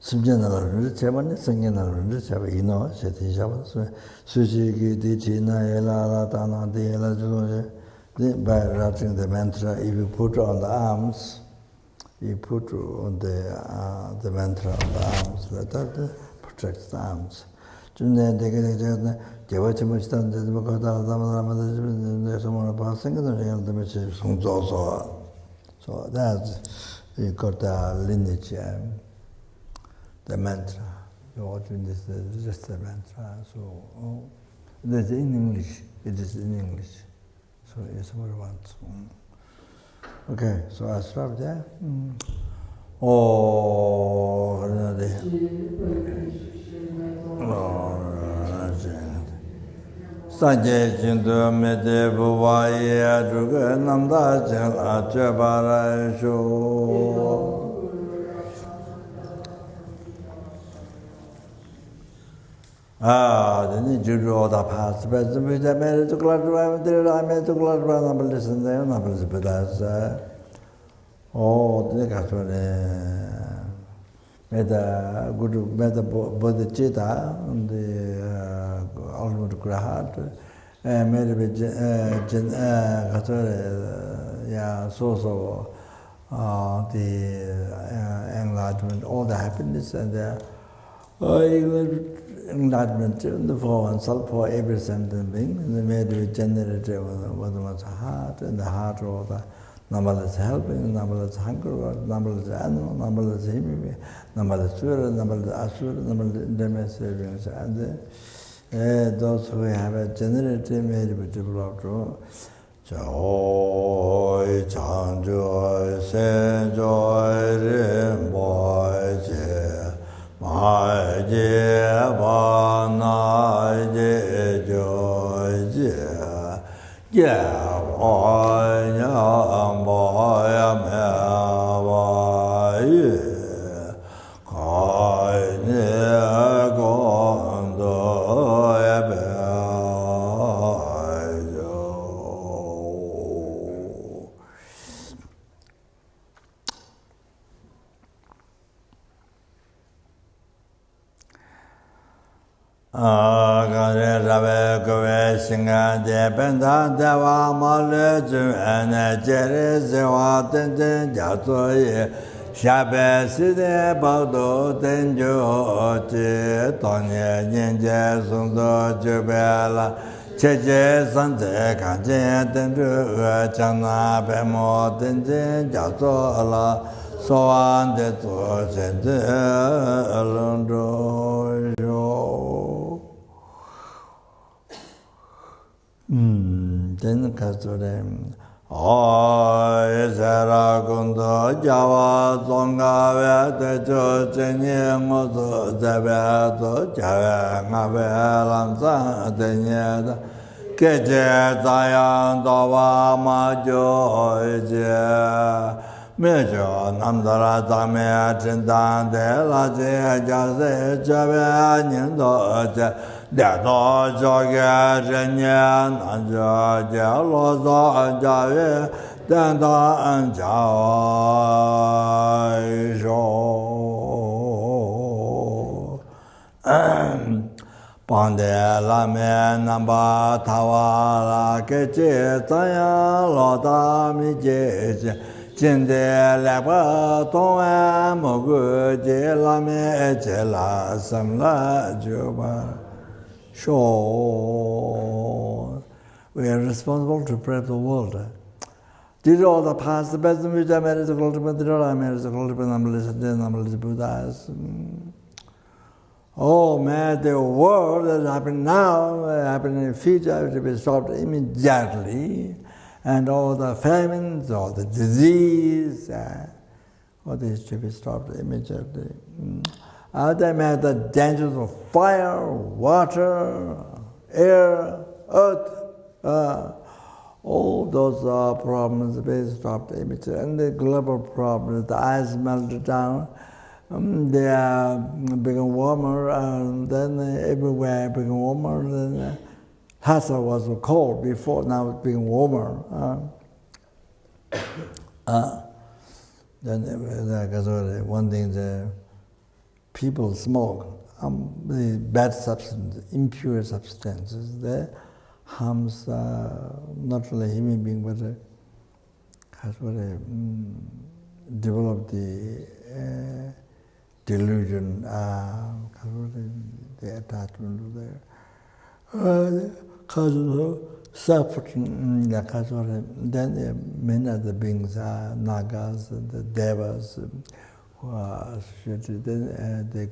Simjanala Chavani, Sanganala Chava, Seti Shavas, Suji, Dichina, Ela, Tana, the Ela, by writing the mantra, if you put on the arms, you put on the mantra on the arms, that protects the arms. So that's, you got the lineage, the mantra. You're watching this, just the mantra. So, that's in English. It is in English. So it's what I want. Okay, so I stop there. Oh, Sanje Jindu Mede Buvaye Druga Namda Jal Achabara Sho. Then you draw the past, but the Buddha made to clarify, I made to clarify, number listen there, number is Buddha's. Oh, the Catherine made a good better bodhicitta on the ultimate Grahat, made a bit so the enlightenment, all the happiness and the enlightenment for oneself, for every sentient being, and they made it generative with one's heart, and the heart of the numberless helping, numberless hunger, numberless animal, numberless human, numberless sura, numberless asura, numberless demonstrations, and those who have a generative made it developed. Joy, Chan Joy, Sen Joy, Rim Boy, My dear Bana, Joy, yeah, boy, boy, Gare Rave Gove Singa de Benda Deva Male Juene Jere Zewa Tenten Jatsoye Shabe Side Baudo Tenjo Che Tonye Nyenje Sundo Jubela Cheche Sante Kanje Tenju Chana Bemo Tenjen Jatsola Soan De To Sente Londo then Kasure LZR Java Zonga Veto Jenny Moto Zabato Java Velanza Deniada Keje Zayan Dova Majo Mejo Namdara Dame Chindan de la Jase Java Nindo Dato Joga Jenyan Anja Lozo Jave Danda Anja Pande Lame Namba Tawa Keche Taya Loda Mije Jinde Lapa Tonga Mogu Je Lame Jela Samla Juba. Sure, we are responsible to prep the world. Did all the past, the best of which I made is a cultivate, did all I made is a cultivate, numberless Buddhas. Oh man, the war that happened now, happened in the future, to be stopped immediately. And all the famines, all the disease, all this to be stopped immediately. They made the dangers of fire, water, air, earth, all those problems be stopped immediately. And the global problems, the ice melted down, they are become warmer, and then everywhere become warmer. Then Lhasa was cold before, now it's being warmer. Then one thing, the people smoke, the bad substances, impure substances, that harms not only human being, but develop the delusion, the attachment to there. Suffering, then many other beings, Nagas, the Devas, who are associated, then they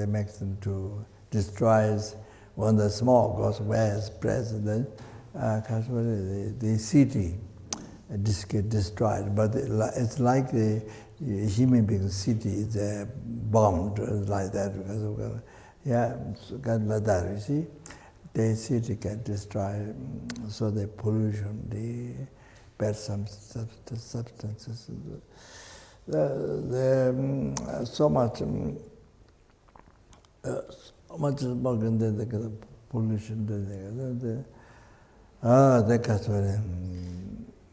make them to destroy. When the smoke goes where it's present, the city get destroyed. But it's like the human being city is bombed like that because of like that. You see, the city get destroyed. So the pollution, the bad substances. So much smoke and the pollution.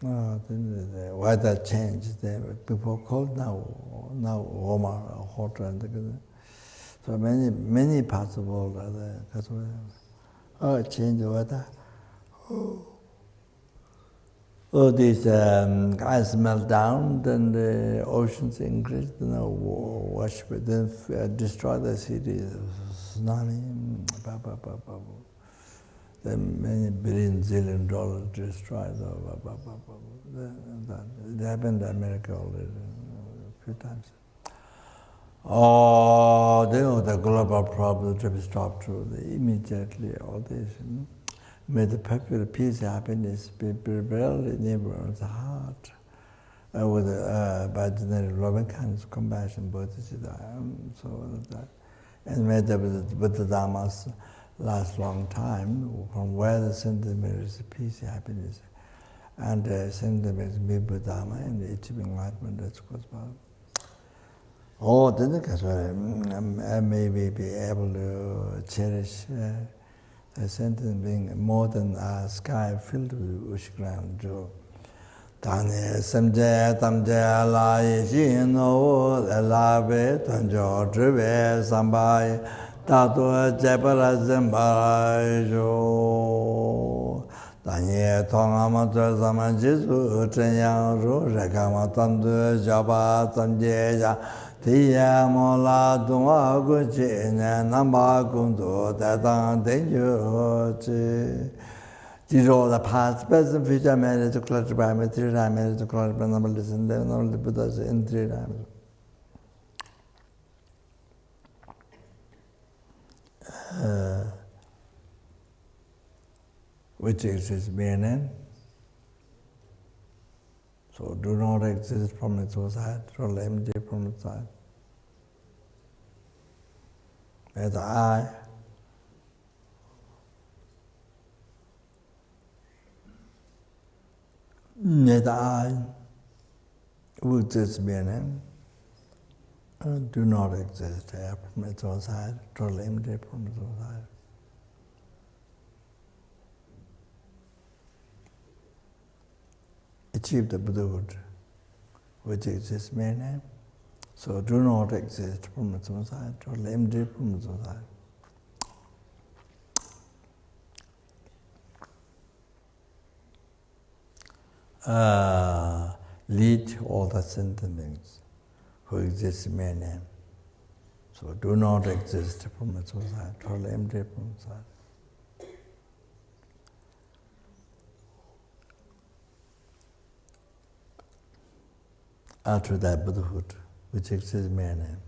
The weather changed. Before cold, now warmer, hotter. So many parts of the world are there. Change the weather. Oh, this ice melt down, then the oceans increase, then wash, then destroy the city, tsunami, then many $billion destroyed. It happened in America already a few times. Oh, the global problem to be stopped through immediately. All this. May the perfect peace, happiness be prevailed in everyone's heart with by the loving kindness, compassion, bodhicitta, so that. And may the Buddha Dhammas last long time, from where the sentiment is peace, happiness, and sentiment is Buddha Dhamma, and the achieving enlightenment, that's what's about. Oh, then I may be able to cherish a sentence being more than a sky filled with Ushgram joy. Tane samje tamje la yino la be tanjo drive sambai Tato Jepara Zembarajo Danye Tongama Sama Jesu Chenyang Ru Rekama Tamdu Jaba Tamjeja Tiya Mola Dunga Guchi Namba Kundu Tatang Tenju These are all the past, present, future marriage to clutch by me, 3 times marriage to clutch by number listen, then all the Buddhas in 3 times. Which exists meaning. So do not exist from its own side, or empty from its side. As I Net I, which is meaning, do not exist from its own side, totally empty from its own side. Achieve the Buddhahood, which exists meaning, so do not exist from its own side, totally empty from its own side. Lead all the sentiments who exist in my name. So do not exist from its own side, totally empty from its side. After that Buddhahood, which exists in my name,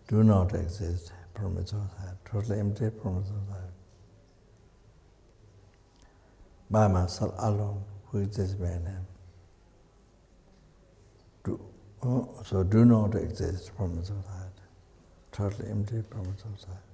do not exist from its own side, totally empty from its own side. By myself alone, who exists in my name. So do not exist from its own side, totally empty from its own side.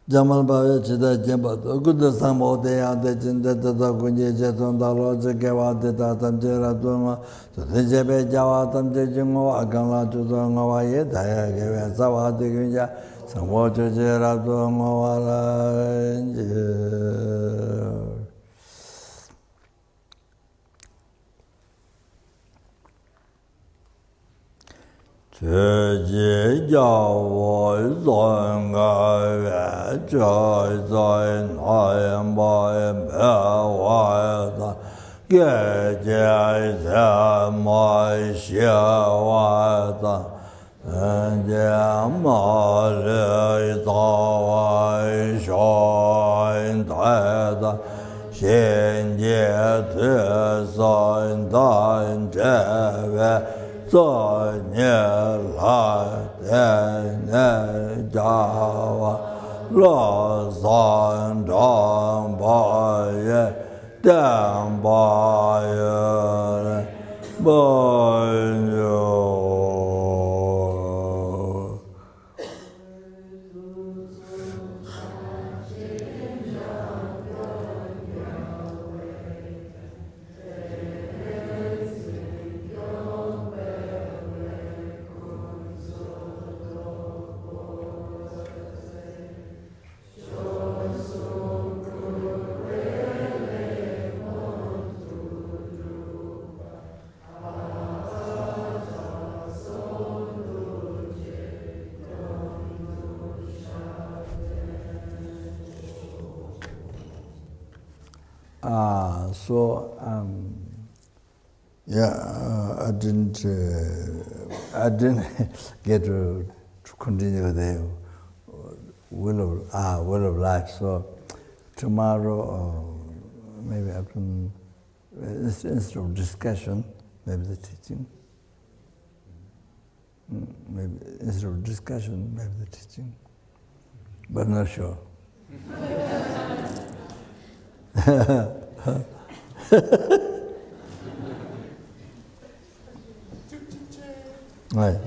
Jamal Bhavya Chita Jemba, Gutta Sambo Deya Dechinda Tata Kunje Cheton Dalo Chekewa Teta Tamche Ratuma, Tujebe Jawa Tamche Jingo Akala Chutonga Ye Daya Keve Sawa Tikunja, Sambo Chuche Ratunga Wala. Che Jawa Zonga Chai Zain Ayam Bayam Bewayata Ge Jai Samai Shiawata Jamali Tawai Shain Taida Shin Je Sain Tain Jeve Nye la ne jawa la san dang ba ye dang ba ye ba yo. I didn't get to continue the will of life. So tomorrow, maybe after, instead of discussion, maybe the teaching. Maybe instead of discussion, maybe the teaching. But not sure. Ouais.